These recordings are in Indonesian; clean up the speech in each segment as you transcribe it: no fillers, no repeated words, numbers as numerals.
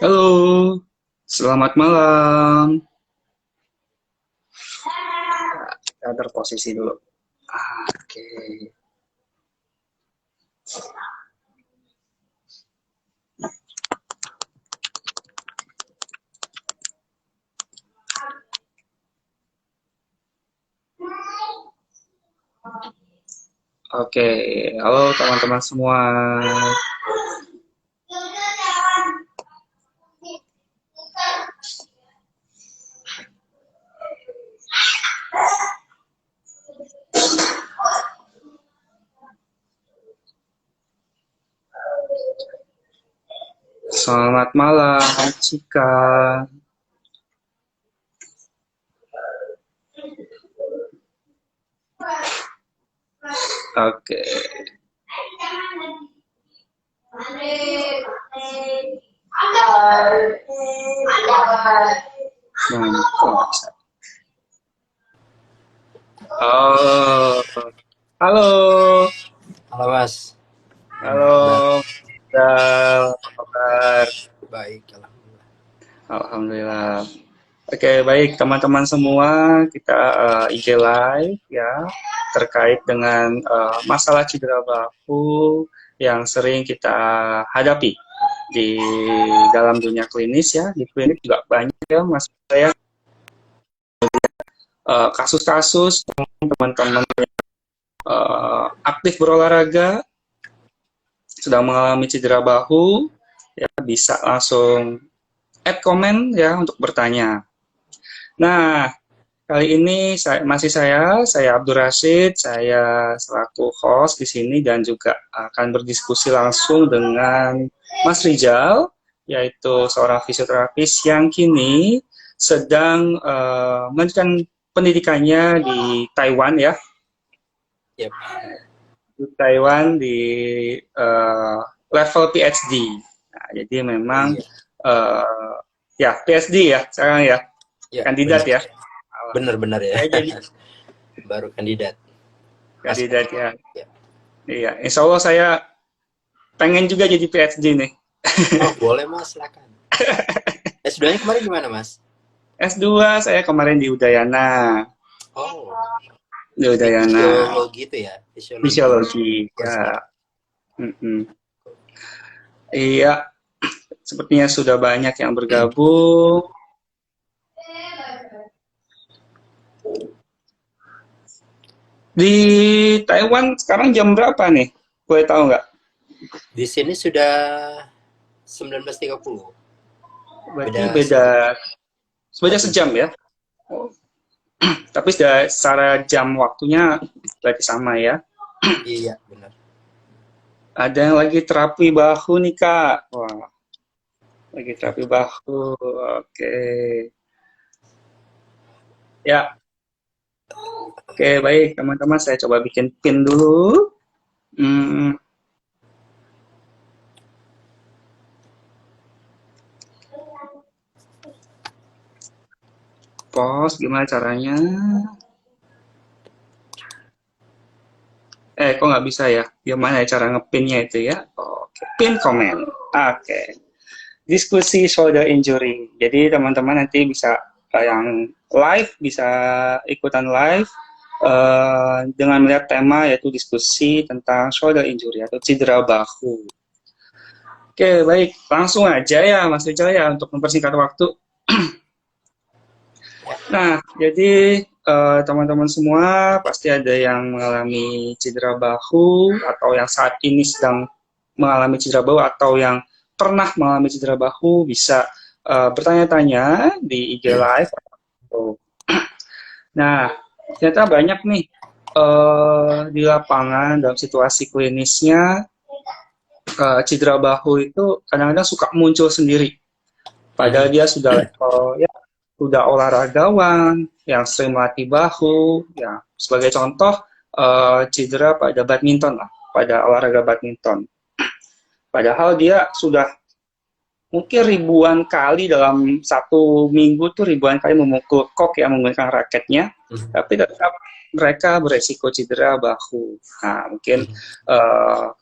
Halo, selamat malam. Kita berposisi dulu. Oke, oke. Halo teman-teman semua. Selamat malam, Cika. Oke, mantap. Oh, halo, Halo Mas. halo. Apa kabar? Baik, alhamdulillah. Alhamdulillah. Oke, baik teman-teman semua, kita IG live ya terkait dengan masalah cedera bahu yang sering kita hadapi di dalam dunia klinis ya. Di klinik juga banyak ya mas saya kasus-kasus teman-teman aktif berolahraga sedang mengalami cedera bahu ya bisa langsung add comment ya untuk bertanya. Nah, kali ini saya Abdur Rashid, saya selaku host di sini dan juga akan berdiskusi langsung dengan Mas Rijal, yaitu seorang fisioterapis yang kini sedang melanjutkan pendidikannya di Taiwan ya, Yap. di Taiwan di uh, level PhD. Nah, jadi Oh memang iya. ya PhD ya sekarang ya, Ya, kandidat benar. ya. Benar-benar ya. Saya jadi Baru kandidat. Mas. kandidat ya. Ya. Iya, insya Allah saya pengen juga jadi PhD nih. Oh, boleh Mas, silakan. S2-nya kemarin di mana, Mas? S2 saya kemarin di Udayana. Oh, Di Udayana, fisiologi itu ya. Fisiologi fisiologi. course-nya. Ya, mm-mm. Iya, sepertinya sudah banyak yang bergabung. Di Taiwan sekarang jam berapa nih? Boleh tahu nggak? Di sini sudah 19.30. Berarti Beda beda, sejam. beda Satu sejam jam. ya? Oh, tapi secara jam waktunya berarti sama ya? Iya, benar. Ada yang lagi terapi bahu nih Kak. Wah, lagi terapi bahu. Oke. Ya, oke, baik teman-teman, saya coba bikin pin dulu. Hmm, post gimana caranya? Kok nggak bisa ya? Gimana ya cara ngepinnya itu ya? Oke, pin comment. Oke, diskusi shoulder injury. Jadi teman-teman nanti bisa yang live bisa ikutan live dengan melihat tema yaitu diskusi tentang shoulder injury atau cedera bahu. Oke, baik, langsung aja ya Mas Rijal ya untuk mempersingkat waktu. Nah, jadi teman-teman semua pasti ada yang mengalami cedera bahu atau yang saat ini sedang mengalami cedera bahu atau yang pernah mengalami cedera bahu bisa bertanya-tanya di IG Live. Nah, ternyata banyak nih di lapangan dalam situasi klinisnya cedera bahu itu kadang-kadang suka muncul sendiri. Padahal dia sudah level ya sudah olahragawan yang sering melatih bahu, ya sebagai contoh cedera pada badminton lah, pada olahraga badminton. Padahal dia sudah mungkin ribuan kali dalam satu minggu tuh ribuan kali memukul kok ya menggunakan raketnya, tapi tetap mereka beresiko cedera bahu. Nah, mungkin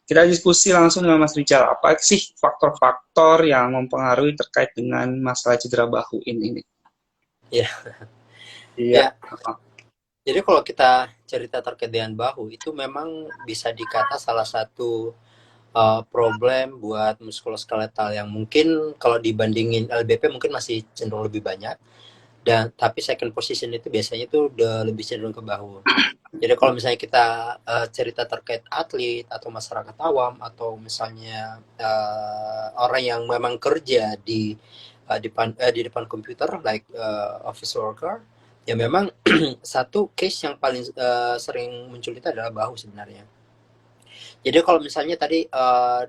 kita diskusi langsung dengan Mas Rijal, apa sih faktor-faktor yang mempengaruhi terkait dengan masalah cedera bahu ini? Ya, Iya. ya. Jadi kalau kita cerita terkait dengan bahu itu memang bisa dikata salah satu problem buat muskuloskeletal yang mungkin kalau dibandingin LBP mungkin masih cenderung lebih banyak, dan tapi second position itu biasanya itu udah lebih cenderung ke bahu. Jadi kalau misalnya kita cerita terkait atlet atau masyarakat awam atau misalnya orang yang memang kerja di depan komputer like office worker, ya memang satu case yang paling sering muncul itu adalah bahu sebenarnya. Jadi kalau misalnya tadi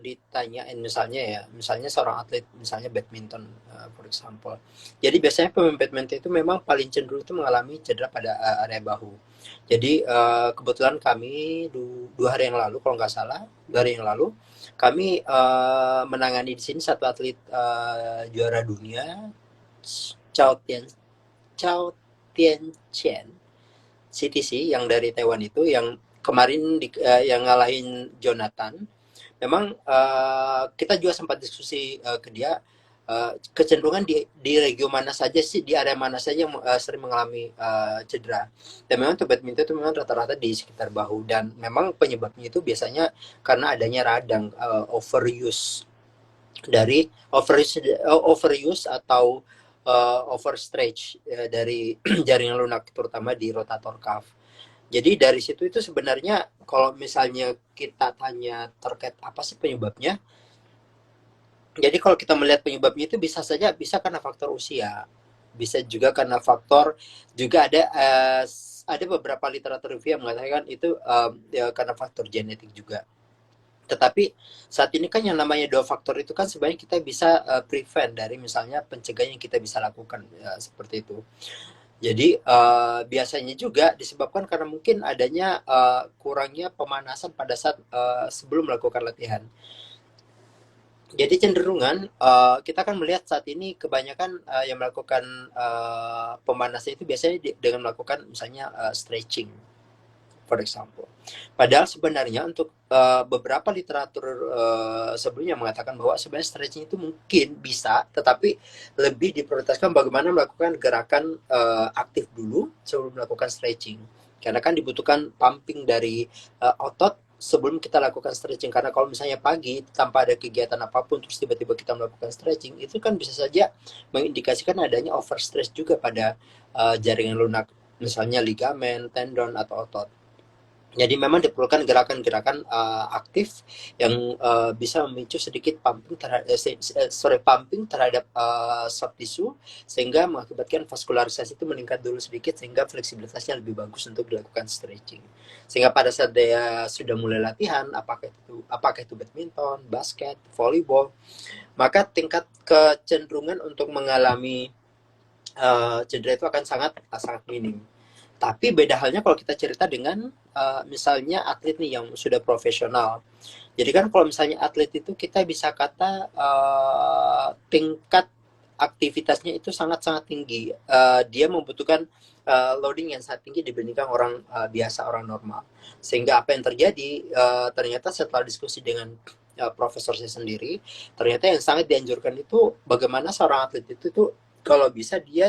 ditanyain misalnya seorang atlet misalnya badminton for example. Jadi biasanya pemain badminton itu memang paling cenderung itu mengalami cedera pada area bahu. Jadi kebetulan kami 2 hari yang lalu kalau nggak salah 2 hari yang lalu kami menangani di sini satu atlet juara dunia Chao Tian Chao Tian Chen CTC yang dari Taiwan itu yang kemarin yang ngalahin Jonathan. Memang kita juga sempat diskusi ke dia kecenderungan di regio mana saja sih, di area mana saja yang sering mengalami cedera. Dan memang untuk badminton itu memang rata-rata di sekitar bahu, dan memang penyebabnya itu biasanya karena adanya radang, overuse dari overuse atau overstretch dari jaringan lunak terutama di rotator cuff. Jadi dari situ itu sebenarnya kalau misalnya kita tanya terkait apa sih penyebabnya, jadi kalau kita melihat penyebabnya itu bisa karena faktor usia, bisa juga karena faktor, juga ada beberapa literatur review yang mengatakan itu ya, karena faktor genetik juga. Tetapi saat ini kan yang namanya 2 faktor itu kan sebenarnya kita bisa prevent dari misalnya pencegahan yang kita bisa lakukan seperti itu. Jadi biasanya juga disebabkan karena mungkin adanya kurangnya pemanasan pada saat sebelum melakukan latihan. Jadi cenderungan kita kan melihat saat ini kebanyakan yang melakukan pemanasan itu biasanya dengan melakukan misalnya stretching for example. Padahal sebenarnya untuk beberapa literatur sebelumnya mengatakan bahwa sebenarnya stretching itu mungkin bisa, tetapi lebih diprioritaskan bagaimana melakukan gerakan aktif dulu sebelum melakukan stretching. Karena kan dibutuhkan pumping dari otot sebelum kita lakukan stretching. Karena kalau misalnya pagi tanpa ada kegiatan apapun terus tiba-tiba kita melakukan stretching, itu kan bisa saja mengindikasikan adanya overstretch juga pada jaringan lunak, misalnya ligamen, tendon atau otot. Jadi memang diperlukan gerakan-gerakan aktif yang bisa memicu sedikit pumping terhadap soft tissue, sehingga mengakibatkan vaskularisasi itu meningkat dulu sedikit sehingga fleksibilitasnya lebih bagus untuk dilakukan stretching. Sehingga pada saat dia sudah mulai latihan, apakah itu badminton, basket, volleyball, maka tingkat kecenderungan untuk mengalami cedera itu akan sangat minim. Tapi beda halnya kalau kita cerita dengan misalnya atlet nih yang sudah profesional. Jadi kan kalau misalnya atlet itu kita bisa kata tingkat aktivitasnya itu sangat-sangat tinggi. Dia membutuhkan loading yang sangat tinggi dibandingkan orang biasa, orang normal. Sehingga apa yang terjadi, ternyata setelah diskusi dengan profesor saya sendiri, ternyata yang sangat dianjurkan itu bagaimana seorang atlet itu tuh kalau bisa dia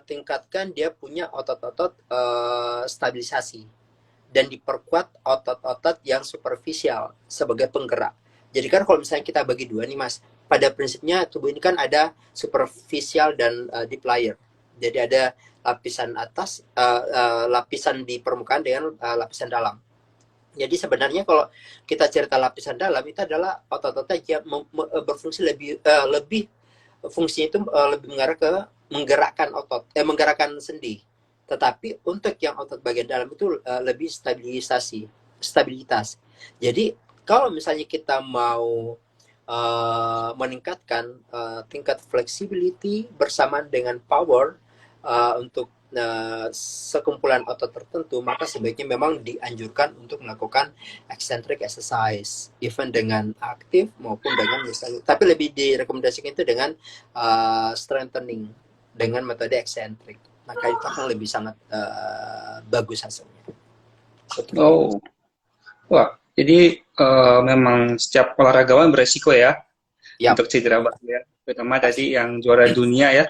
tingkatkan dia punya otot-otot stabilisasi dan diperkuat otot-otot yang superficial sebagai penggerak. Jadi kan kalau misalnya kita bagi dua nih Mas, pada prinsipnya tubuh ini kan ada superficial dan deep layer. Jadi ada lapisan atas, lapisan di permukaan dengan lapisan dalam. Jadi sebenarnya kalau kita cerita lapisan dalam itu adalah otot-otot yang berfungsi lebih fungsinya itu lebih mengarah ke menggerakkan sendi. Tetapi untuk yang otot bagian dalam itu lebih stabilitas. Jadi kalau misalnya kita mau meningkatkan tingkat flexibility bersamaan dengan power untuk sekumpulan otot tertentu, maka sebaiknya memang dianjurkan untuk melakukan eccentric exercise, even dengan aktif maupun dengan misalnya, tapi lebih direkomendasikan itu dengan strengthening dengan metode eccentric. Maka itu akan lebih sangat bagus hasilnya. Oh, wah. Jadi memang setiap olahragawan beresiko ya Yap. untuk cedera bahu ya. Terutama tadi yang juara dunia ya.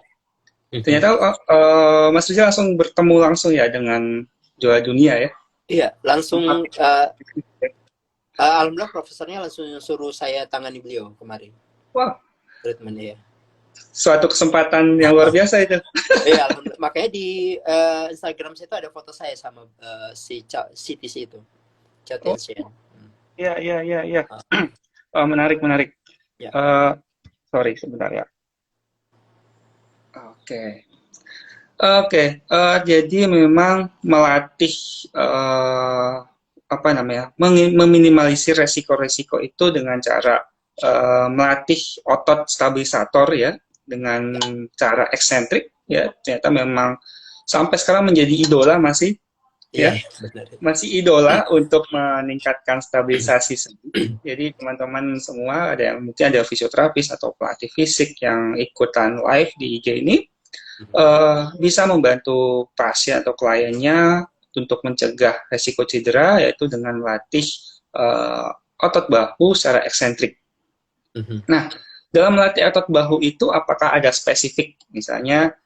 Mhm. Ternyata Mas Rizal langsung bertemu langsung ya dengan juara dunia ya. Iya, langsung Sempat. alhamdulillah profesornya langsung suruh saya tangani beliau kemarin Wah, treatment ya. suatu kesempatan yang luar biasa itu. Iya, alhamdulillah. Makanya di Instagram saya itu ada foto saya sama si CTC itu, Chao Oh, Tianxian. iya, iya, iya, iya. Oh, menarik, menarik. Ya. Sorry, sebentar ya. Oke. Oke, jadi memang melatih apa namanya, meminimalisir resiko-resiko itu dengan cara melatih otot stabilisator ya, dengan cara eksentrik ya. Ternyata memang sampai sekarang menjadi idola masih Iya, ya, benar. masih idola untuk meningkatkan stabilisasi sendi. Jadi teman-teman semua ada yang mungkin ada fisioterapis atau pelatih fisik yang ikutan live di IG ini bisa membantu pasien atau kliennya untuk mencegah resiko cedera yaitu dengan melatih otot bahu secara eksentrik. Nah, dalam melatih otot bahu itu apakah ada spesifik misalnya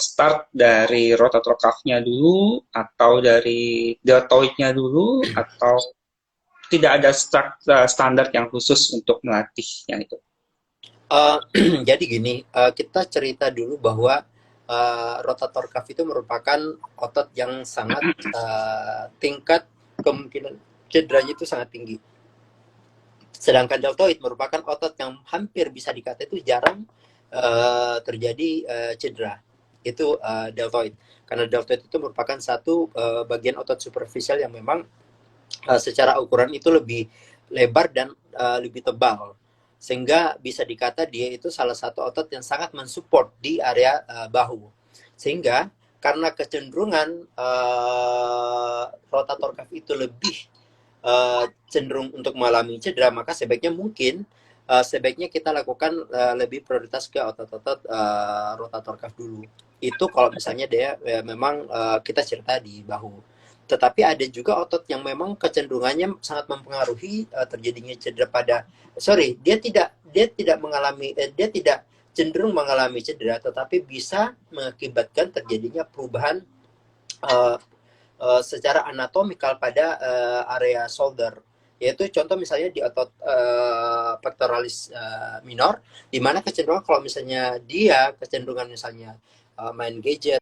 start dari rotator cuff-nya dulu atau dari deltoid-nya dulu atau tidak ada standar yang khusus untuk melatih yang itu? Jadi gini, kita cerita dulu bahwa rotator cuff itu merupakan otot yang sangat tingkat kemungkinan cederanya itu sangat tinggi. Sedangkan deltoid merupakan otot yang hampir bisa dikata itu jarang terjadi cedera. Itu deltoid. Karena deltoid itu merupakan satu bagian otot superficial yang memang secara ukuran itu lebih lebar dan lebih tebal. Sehingga bisa dikata dia itu salah satu otot yang sangat mensupport di area bahu. Sehingga karena kecenderungan rotator cuff itu lebih cenderung untuk mengalami cedera, maka sebaiknya sebaiknya kita lakukan lebih prioritas ke otot-otot rotator cuff dulu. Itu kalau misalnya dia memang kita cerita di bahu. Tetapi ada juga otot yang memang kecenderungannya sangat mempengaruhi terjadinya cedera dia tidak mengalami dia tidak cenderung mengalami cedera, tetapi bisa mengakibatkan terjadinya perubahan secara anatomikal pada area shoulder, yaitu contoh misalnya di otot pectoralis minor, di mana kecenderungan kalau misalnya dia kecenderungan misalnya main gadget.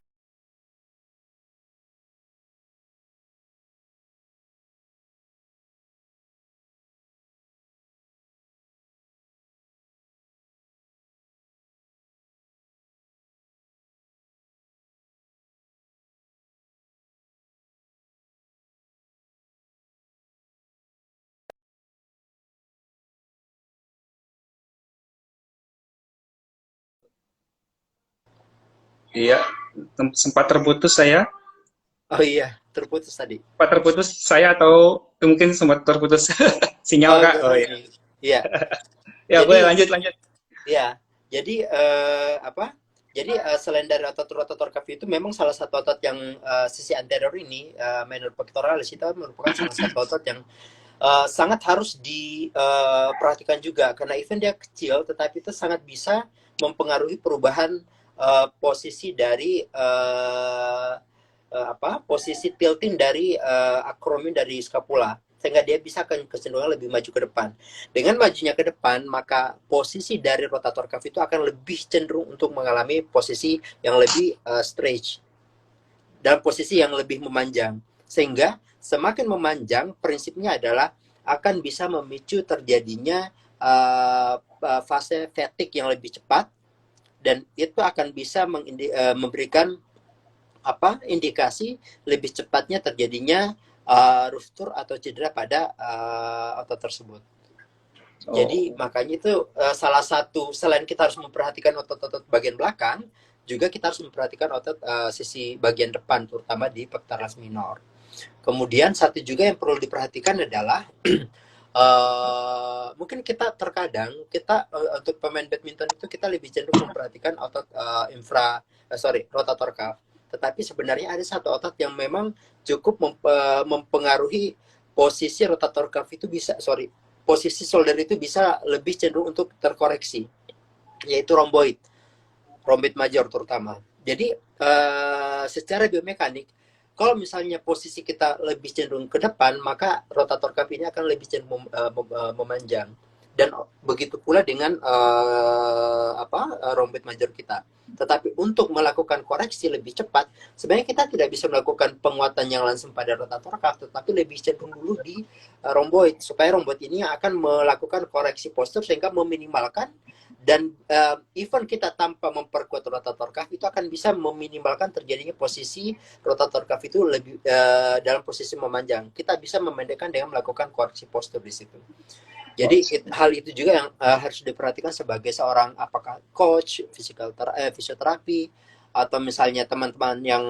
Iya, sempat terputus saya. Oh iya, terputus tadi. Sempat terputus saya atau mungkin sempat terputus sinyal Oh Kak? enggak, Oh sorry. iya. Iya. Ya, Jadi boleh lanjut lanjut. ya, jadi apa? Jadi selain dari otot rotator cuff itu memang salah satu otot yang sisi anterior ini minor pectoralis itu merupakan salah satu otot yang sangat harus diperhatikan juga karena even dia kecil tetapi itu sangat bisa mempengaruhi perubahan posisi dari posisi tilting dari akromion dari scapula, sehingga dia bisa akan kecenderungan lebih maju ke depan. Dengan majunya ke depan, maka posisi dari rotator cuff itu akan lebih cenderung untuk mengalami posisi yang lebih stretch dan posisi yang lebih memanjang. Sehingga semakin memanjang, prinsipnya adalah akan bisa memicu terjadinya fase fatigue yang lebih cepat, dan itu akan bisa memberikan indikasi lebih cepatnya terjadinya ruptur atau cedera pada otot tersebut. Jadi makanya itu salah satu, selain kita harus memperhatikan otot-otot bagian belakang, juga kita harus memperhatikan otot sisi bagian depan, terutama di pectoralis minor. Kemudian satu juga yang perlu diperhatikan adalah mungkin kita terkadang untuk pemain badminton itu kita lebih cenderung memperhatikan otot rotator cuff. Tetapi sebenarnya ada satu otot yang memang cukup mempengaruhi posisi rotator cuff itu posisi shoulder itu bisa lebih cenderung untuk terkoreksi, yaitu rhomboid major terutama. Jadi secara biomekanik, kalau misalnya posisi kita lebih cenderung ke depan, maka rotator cuff ini akan lebih cenderung memanjang. Dan begitu pula dengan rhomboid major kita. Tetapi untuk melakukan koreksi lebih cepat, sebenarnya kita tidak bisa melakukan penguatan yang langsung pada rotator cuff, tetapi lebih cenderung dulu di rhomboid, supaya rhomboid ini akan melakukan koreksi postur sehingga meminimalkan. Dan even kita tanpa memperkuat rotator cuff itu akan bisa meminimalkan terjadinya posisi rotator cuff itu lebih dalam posisi memanjang. Kita bisa memendekkan dengan melakukan koreksi postur di situ. Jadi hal itu juga yang harus diperhatikan sebagai seorang apakah coach, fisioterapi, atau misalnya teman-teman yang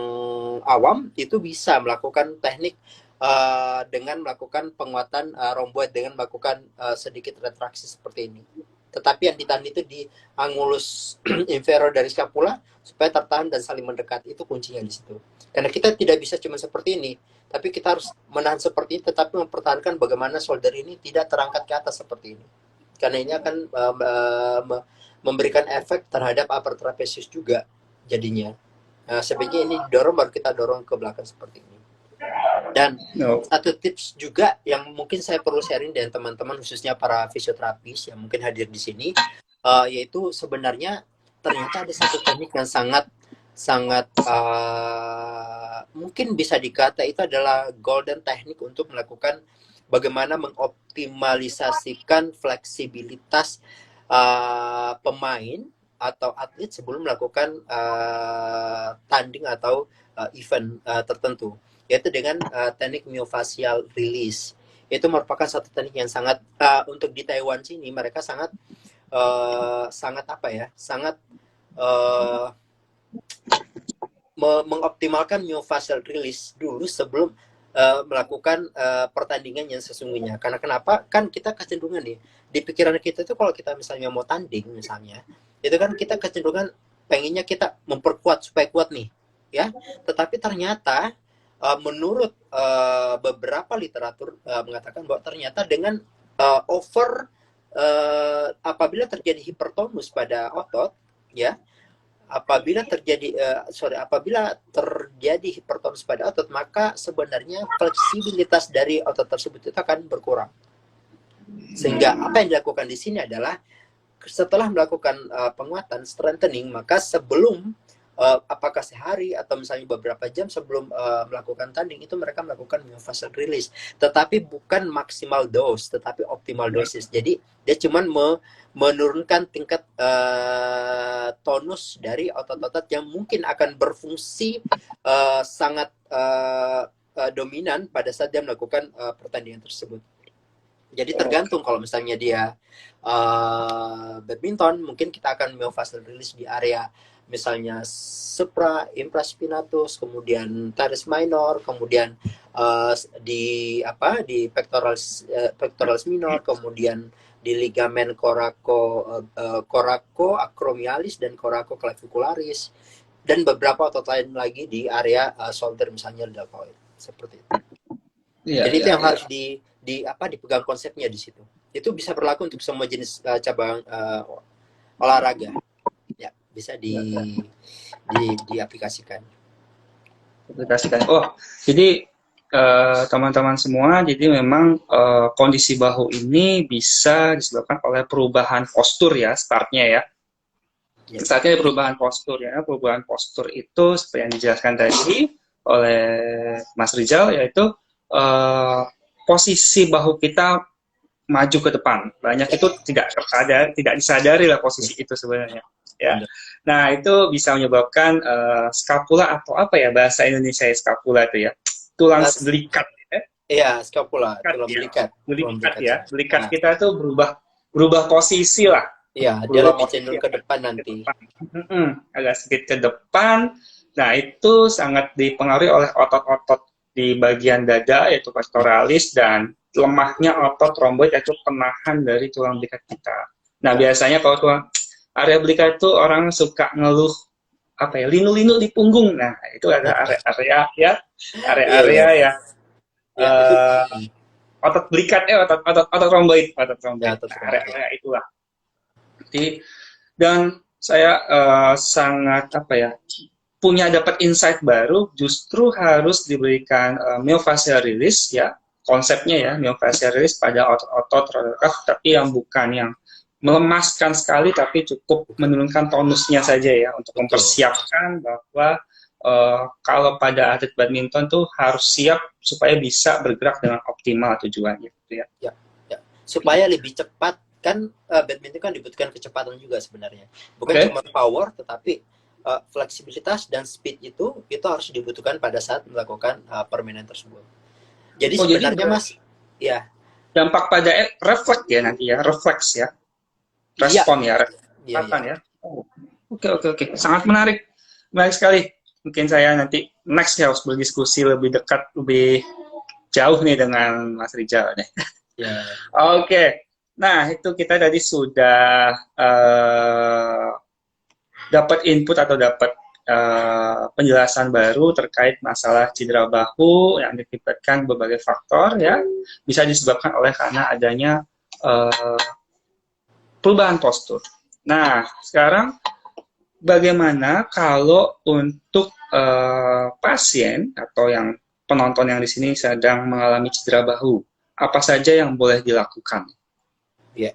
awam itu bisa melakukan teknik dengan melakukan penguatan rhomboid dengan melakukan sedikit retraksi seperti ini. Tetapi yang ditahan itu di angulus inferior dari scapula supaya tertahan dan saling mendekat. Itu kuncinya di situ. Karena kita tidak bisa cuma seperti ini, tapi kita harus menahan seperti ini, tetapi mempertahankan bagaimana shoulder ini tidak terangkat ke atas seperti ini. Karena ini akan memberikan efek terhadap upper trapezius juga jadinya. Sebaiknya ini didorong, baru kita dorong ke belakang seperti ini. Dan satu tips juga yang mungkin saya perlu sharing dengan teman-teman, khususnya para fisioterapis yang mungkin hadir di sini, yaitu sebenarnya ternyata ada satu teknik yang sangat mungkin bisa dikata itu adalah golden teknik untuk melakukan bagaimana mengoptimalisasikan fleksibilitas pemain atau atlet sebelum melakukan tanding atau event tertentu, yaitu dengan teknik myofascial release. Itu merupakan satu teknik yang sangat untuk di Taiwan sini mereka sangat mengoptimalkan myofascial release dulu sebelum melakukan pertandingan yang sesungguhnya. Karena kenapa? Kan kita kecenderungan nih di pikiran kita itu kalau kita misalnya mau tanding misalnya, itu kan kita kecenderungan pengennya kita memperkuat supaya kuat nih, ya. Tetapi ternyata menurut beberapa literatur mengatakan bahwa ternyata dengan apabila terjadi hipertonus pada otot, ya, apabila terjadi hipertonus pada otot, maka sebenarnya fleksibilitas dari otot tersebut itu akan berkurang. Sehingga apa yang dilakukan di sini adalah setelah melakukan penguatan strengthening, maka sebelum apakah sehari atau misalnya beberapa jam sebelum melakukan tanding itu mereka melakukan myofascial release, tetapi bukan maksimal dose, tetapi optimal dosis. Jadi dia cuma menurunkan tingkat tonus dari otot-otot yang mungkin akan berfungsi sangat dominan pada saat dia melakukan pertandingan tersebut. Jadi tergantung, kalau misalnya dia badminton, mungkin kita akan myofascial release di area misalnya supra infraspinatus, kemudian teres minor, kemudian di pectoralis minor, kemudian di ligamen coracoacromialis dan coracoclavicularis, dan beberapa otot lain lagi di area shoulder misalnya deltoid, seperti itu. Jadi itu yang harus dipegang konsepnya di situ. Itu bisa berlaku untuk semua jenis cabang olahraga. Ya, bisa diaplikasikan. Oh, jadi teman-teman semua, jadi memang kondisi bahu ini bisa disebabkan oleh perubahan postur ya, startnya ya. Startnya perubahan postur ya. Perubahan postur itu seperti yang dijelaskan tadi oleh Mas Rizal, yaitu posisi bahu kita maju ke depan. Banyak itu tidak disadari lah posisi itu sebenarnya. Ya. Nah, itu bisa menyebabkan skapula atau apa ya bahasa Indonesia ya, skapula itu ya. Tulang belikat ya. Iya, skapula, tulang belikat. Belikat ya. Belikat kita tuh berubah posisi lah. Iya, dia Pulau lebih otot cenderung yang ke depan ke nanti. depan. Agak sedikit ke depan. Nah, itu sangat dipengaruhi oleh otot-otot di bagian dada, yaitu pectoralis, dan lemahnya otot romboid, yaitu penahan dari tulang belikat kita. Nah, Ya, biasanya kalau area belikat itu orang suka ngeluh apa ya, linu-linu di punggung. Nah, itu ada area-area ya, iya, iya, area-area iya. yang Ya, itu eh, otot belikat otot romboid, otot ya romboid. Nah, terus. area-area itulah. Jadi, dan saya sangat apa ya, punya dapat insight baru, justru harus diberikan myofascial release ya, konsepnya ya, myofascial release pada otot-otot rotator, tapi yang bukan yang melemaskan sekali, tapi cukup Bukan. menurunkan tonusnya saja ya, untuk Betul. mempersiapkan bahwa kalau pada atlet badminton tuh harus siap supaya bisa bergerak dengan optimal tujuannya gitu ya. Ya, ya. Supaya lebih cepat kan, badminton kan dibutuhkan kecepatan juga sebenarnya. Bukan Oke. cuma power, tetapi fleksibilitas dan speed itu harus dibutuhkan pada saat melakukan permainan tersebut. Jadi Oh, jadi sebenarnya Mas, ya, berdampak pada refleks ya nanti ya, refleks ya, iya, respon ya, iya, iya. respon ya. Oh, oke, oke, oke. Sangat menarik. Menarik sekali. Mungkin saya nanti next ya harus berdiskusi lebih dekat, lebih jauh nih dengan Mas Rijal nih. Ya, Oke. Nah, itu kita tadi sudah dapat input atau dapat penjelasan baru terkait masalah cedera bahu yang diakibatkan berbagai faktor ya, bisa disebabkan oleh karena adanya uh, perubahan postur. Nah, sekarang bagaimana kalau untuk pasien atau yang penonton yang di sini sedang mengalami cedera bahu? Apa saja yang boleh dilakukan? ya.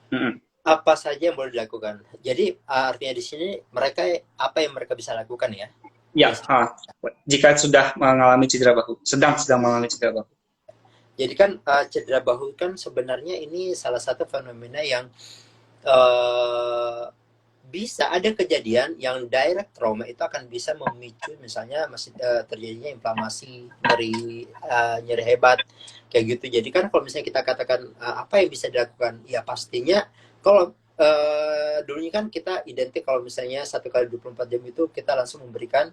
Mm-mm. Apa saja yang boleh dilakukan? Jadi artinya di sini mereka apa yang mereka bisa lakukan ya? Ya, Yes. jika sudah mengalami cedera bahu, sedang mengalami cedera bahu. Jadi kan cedera bahu kan sebenarnya ini salah satu fenomena yang uh, bisa ada kejadian yang direct trauma itu akan bisa memicu misalnya masih terjadinya inflamasi, nyeri hebat kayak gitu. Jadi kan kalau misalnya kita katakan apa yang bisa dilakukan, ya pastinya kalau dulunya kan kita identik kalau misalnya 1 kali 24 jam itu kita langsung memberikan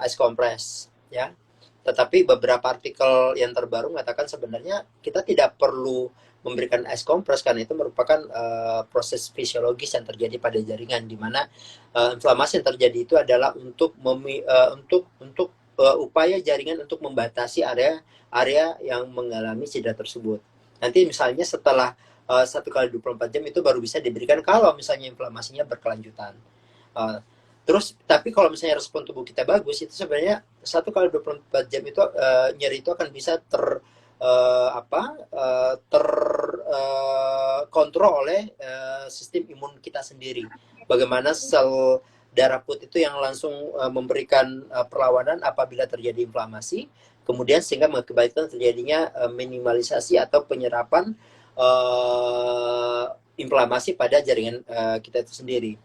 ice compress ya. Tetapi beberapa artikel yang terbaru mengatakan sebenarnya kita tidak perlu memberikan ice compress karena itu merupakan proses fisiologis yang terjadi pada jaringan di mana inflamasi yang terjadi itu adalah untuk upaya jaringan untuk membatasi area yang mengalami cedera tersebut. Nanti misalnya setelah 1 kali 24 jam itu baru bisa diberikan kalau misalnya inflamasinya berkelanjutan. Uh, Terus tapi kalau misalnya respon tubuh kita bagus itu sebenarnya 1 kali 24 jam itu nyeri itu akan bisa terkontrol oleh sistem imun kita sendiri. Bagaimana sel darah putih itu yang langsung memberikan perlawanan apabila terjadi inflamasi, kemudian sehingga mengakibatkan terjadinya minimalisasi atau penyerapan inflamasi pada jaringan kita itu sendiri.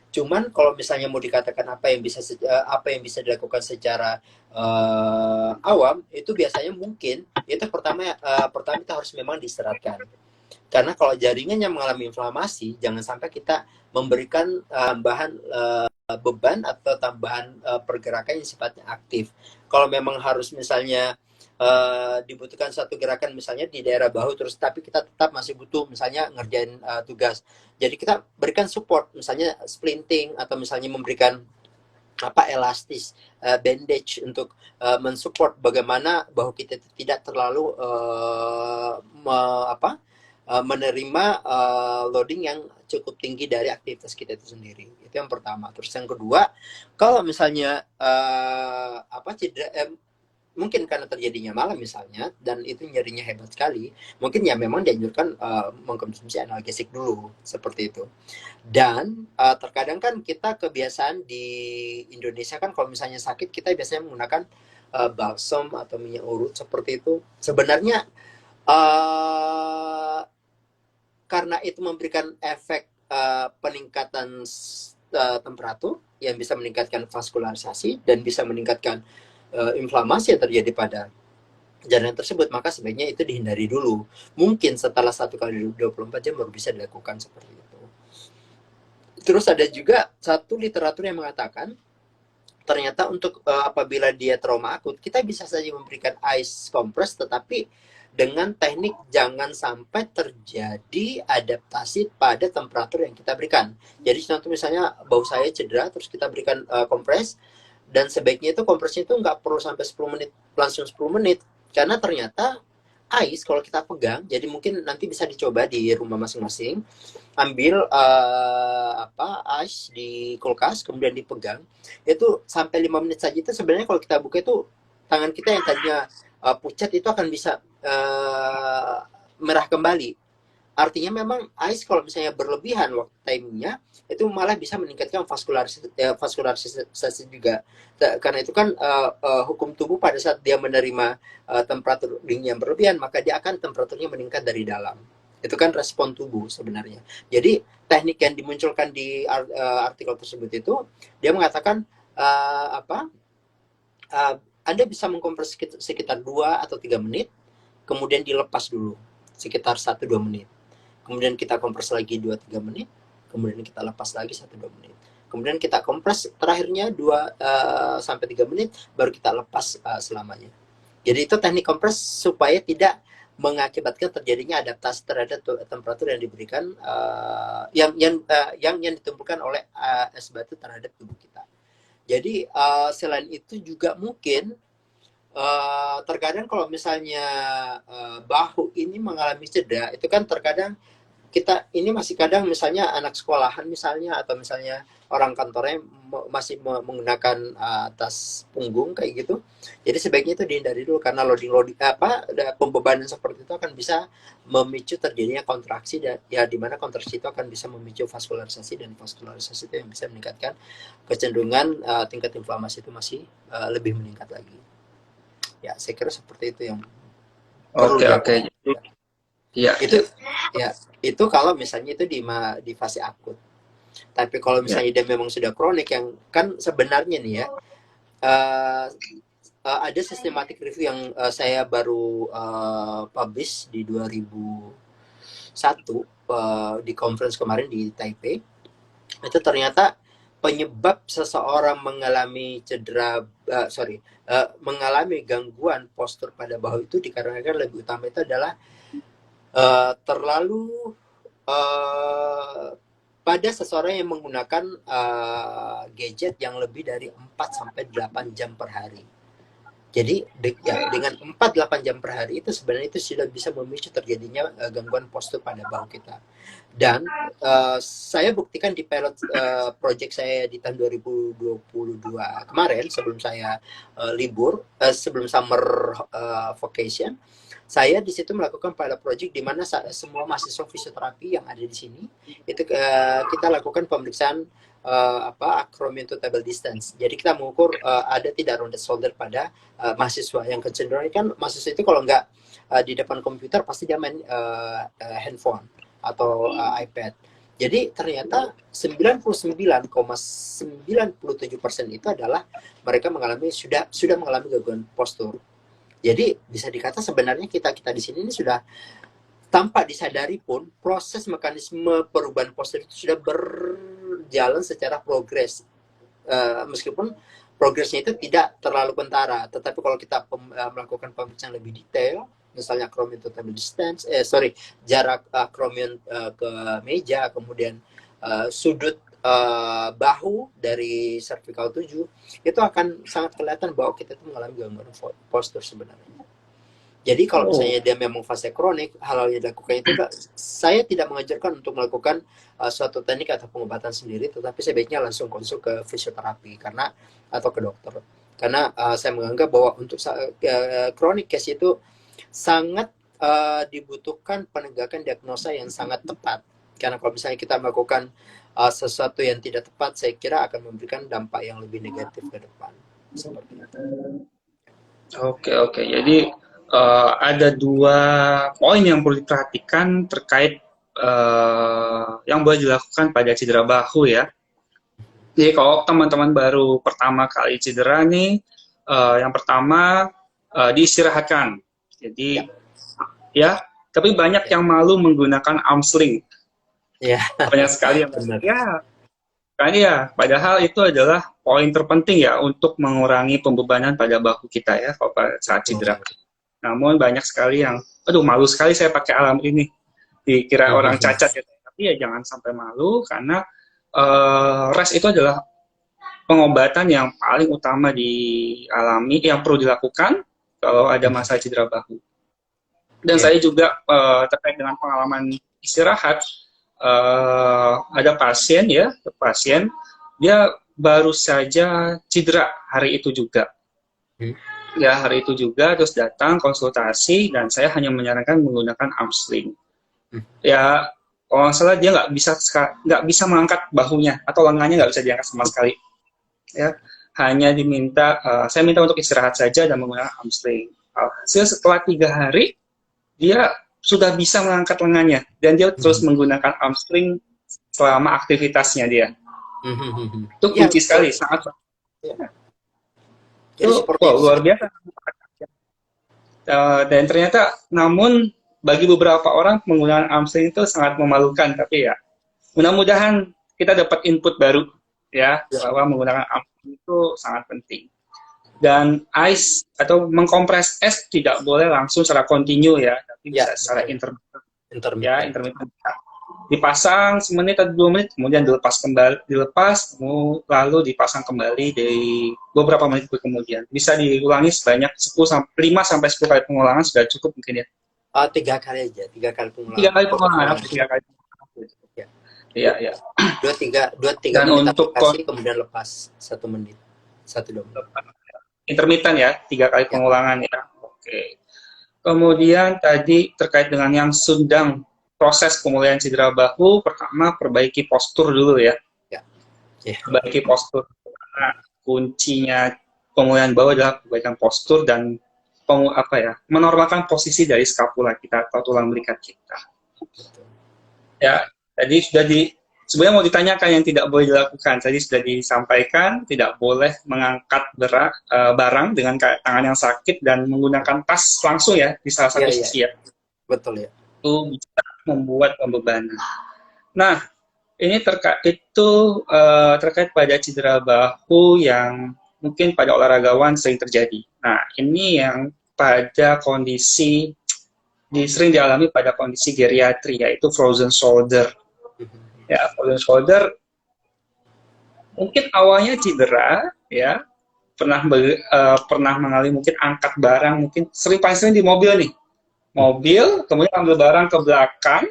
Cuman kalau misalnya mau dikatakan apa yang bisa dilakukan secara awam itu biasanya mungkin itu pertama kita harus memang diistirahatkan. Karena kalau jaringannya mengalami inflamasi, jangan sampai kita memberikan tambahan beban atau tambahan pergerakan yang sifatnya aktif. Kalau memang harus misalnya dibutuhkan satu gerakan misalnya di daerah bahu terus tapi kita tetap masih butuh misalnya ngerjain tugas. Jadi kita berikan support misalnya splinting atau misalnya memberikan elastis bandage untuk mensupport bagaimana bahu kita tidak terlalu menerima loading yang cukup tinggi dari aktivitas kita itu sendiri. Itu yang pertama. Terus yang kedua, kalau misalnya cedera mungkin karena terjadinya malam misalnya dan itu nyerinya hebat sekali, mungkin ya memang dianjurkan mengkonsumsi analgesik dulu seperti itu. Dan terkadang kan kita kebiasaan di Indonesia kan kalau misalnya sakit kita biasanya menggunakan balsam atau minyak urut seperti itu. Sebenarnya karena itu memberikan efek peningkatan temperatur yang bisa meningkatkan vaskularisasi dan bisa meningkatkan inflamasi yang terjadi pada jaringan tersebut, maka sebaiknya itu dihindari dulu. Mungkin setelah 1 kali 24 jam baru bisa dilakukan seperti itu. Terus ada juga satu literatur yang mengatakan ternyata untuk apabila dia trauma akut, kita bisa saja memberikan ice compress, tetapi dengan teknik jangan sampai terjadi adaptasi pada temperatur yang kita berikan. Jadi contoh misalnya bau saya cedera, terus kita berikan kompres, dan sebaiknya itu kompresnya itu nggak perlu sampai 10 menit, langsung 10 menit. Karena ternyata ice kalau kita pegang, jadi mungkin nanti bisa dicoba di rumah masing-masing, ambil ice di kulkas kemudian dipegang itu sampai 5 menit saja, itu sebenarnya kalau kita buka itu tangan kita yang tadinya pucat itu akan bisa merah kembali. Artinya memang ice kalau misalnya berlebihan waktu timingnya itu malah bisa meningkatkan vaskularisasi juga. Karena itu kan hukum tubuh pada saat dia menerima temperatur dingin yang berlebihan, maka dia akan temperaturnya meningkat dari dalam. Itu kan respon tubuh sebenarnya. Jadi teknik yang dimunculkan di artikel tersebut itu dia mengatakan Anda bisa mengkompres sekitar 2 atau 3 menit, kemudian dilepas dulu sekitar 1-2 menit. Kemudian kita kompres lagi 2-3 menit, kemudian kita lepas lagi 1-2 menit. Kemudian kita kompres terakhirnya 2-3 menit, baru kita lepas selamanya. Jadi itu teknik kompres supaya tidak mengakibatkan terjadinya adaptasi terhadap temperatur yang diberikan yang ditimbulkan oleh es batu terhadap tubuh kita. Jadi selain itu juga mungkin terkadang kalau misalnya bahu ini mengalami cedera, itu kan terkadang kita ini masih kadang misalnya anak sekolahan misalnya, atau misalnya orang kantornya masih menggunakan tas punggung kayak gitu. Jadi sebaiknya itu dihindari dulu, karena loading pembebanan seperti itu akan bisa memicu terjadinya kontraksi, dan ya di mana kontraksi itu akan bisa memicu vaskularisasi, dan vaskularisasi itu yang bisa meningkatkan kecenderungan tingkat inflamasi itu masih lebih meningkat lagi. Ya, saya kira seperti itu yang perlu dilakukan. Ya. Itu kalau misalnya itu di fase akut. Tapi kalau misalnya dia memang sudah kronik, yang kan sebenarnya nih ya, ada systematic review yang saya baru publish di 2001 di conference kemarin di Taipei. Itu ternyata penyebab seseorang mengalami mengalami gangguan postur pada bahu itu dikarenakan lebih utama itu adalah terlalu pada seseorang yang menggunakan gadget yang lebih dari 4-8 jam per hari. Jadi dengan 4-8 jam per hari itu sebenarnya itu sudah bisa memicu terjadinya gangguan postur pada bahu kita. Dan saya buktikan di pilot project saya di tahun 2022 kemarin, sebelum saya libur, sebelum summer vacation, saya di situ melakukan pilot project di mana semua mahasiswa fisioterapi yang ada di sini itu kita lakukan pemeriksaan acromion to table distance. Jadi kita mengukur ada tidak rounded shoulder pada mahasiswa. Yang kecenderungan kan mahasiswa itu kalau nggak di depan komputer pasti dia main handphone atau iPad. Jadi ternyata 99,97% itu adalah mereka sudah mengalami gangguan postur. Jadi bisa dikata sebenarnya kita di sini ini sudah tanpa disadari pun proses mekanisme perubahan postur itu sudah berjalan secara progres. Meskipun progresnya itu tidak terlalu kentara, tetapi kalau kita melakukan pemeriksaan lebih detail, misalnya acromion to table distance, jarak acromion ke meja, kemudian sudut bahu dari cervical 7, itu akan sangat kelihatan bahwa kita itu mengalami gangguan postur sebenarnya. Jadi kalau misalnya dia memang fase kronik, hal yang dilakukan itu saya tidak mengajarkan untuk melakukan suatu teknik atau pengobatan sendiri, tetapi sebaiknya langsung konsul ke fisioterapi atau ke dokter. Karena saya menganggap bahwa untuk chronic case itu sangat dibutuhkan penegakan diagnosa yang sangat tepat. Karena kalau misalnya kita melakukan sesuatu yang tidak tepat, saya kira akan memberikan dampak yang lebih negatif ke depan. Seperti itu. Oke. Jadi ada 2 poin yang perlu diperhatikan terkait yang boleh dilakukan pada cedera bahu ya. Jadi kalau teman-teman baru pertama kali cedera nih, yang pertama diistirahatkan Jadi Ya, ya, tapi banyak ya, yang malu menggunakan arm sling. ya, Banyak sekali yang benar. ya, kan ya, padahal itu adalah poin terpenting ya untuk mengurangi pembebanan pada bahu kita ya kalau saat cedera. Oh. Namun banyak sekali yang, aduh malu sekali saya pakai alam ini, dikira orang cacat ya. Tapi ya jangan sampai malu karena rest itu adalah pengobatan yang paling utama dialami, yang perlu dilakukan kalau ada masalah cedera bahu. Dan Ya. saya juga terkait dengan pengalaman istirahat, ada pasien ya, pasien dia baru saja cedera hari itu juga. Hmm. Ya hari itu juga terus datang konsultasi dan saya hanya menyarankan menggunakan arm sling. Hmm. Ya kalau nggak salah dia nggak bisa mengangkat bahunya atau lengannya nggak bisa diangkat sama sekali. Ya hanya diminta saya minta untuk istirahat saja dan menggunakan arm sling. Hasil setelah 3 hari dia sudah bisa mengangkat lengannya dan dia terus menggunakan arm sling selama aktivitasnya dia. Itu Ya, kunci sekali, sangat ya. itu Jadi seperti wow, itu luar sih. biasa. Dan ternyata, namun bagi beberapa orang penggunaan arm sling itu sangat memalukan, tapi ya mudah-mudahan kita dapat input baru ya Ya, bahwa menggunakan arm sling itu sangat penting. Dan ice atau mengkompres es tidak boleh langsung secara kontinu ya, tapi ya, bisa secara betul. intermittent ya, Intermittent. intermittent. Dipasang semenit atau 2 menit, kemudian dilepas kembali, lalu dipasang kembali di beberapa menit kemudian. Bisa diulangi sebanyak 5 sampai 10 kali pengulangan sudah cukup mungkin ya. 3 kali aja, 3 kali Tiga pengulangan. kali Pokok pengulangan, pengulangan. 3 kali. Ya. Iya, iya. Dua tiga Dan menit untuk aplikasi, kemudian lepas 1 menit, 1 2 menit. intermittent ya, 3 kali Ya, pengulangan ya. Oke. Kemudian tadi terkait dengan yang sedang proses pemulihan cedera bahu, pertama perbaiki postur dulu ya. ya, ya. Perbaiki postur. Karena kuncinya pemulihan bahu adalah perbaikan postur dan menormalkan posisi dari skapula kita atau tulang belikat kita. Betul. Ya, tadi sudah sebenarnya mau ditanyakan yang tidak boleh dilakukan. Tadi sudah disampaikan, tidak boleh mengangkat barang dengan tangan yang sakit dan menggunakan tas langsung ya di salah Iya, satu iya, sisi ya. betul ya. Itu bisa membuat pembebanan. Nah, ini terkait pada cedera bahu yang mungkin pada olahragawan sering terjadi. Nah, ini yang pada kondisi sering dialami pada kondisi geriatri yaitu frozen shoulder. Ya, frozen shoulder mungkin awalnya cedera ya, pernah mengalami mungkin angkat barang, mungkin paling sering di mobil nih. Mobil, kemudian ambil barang ke belakang,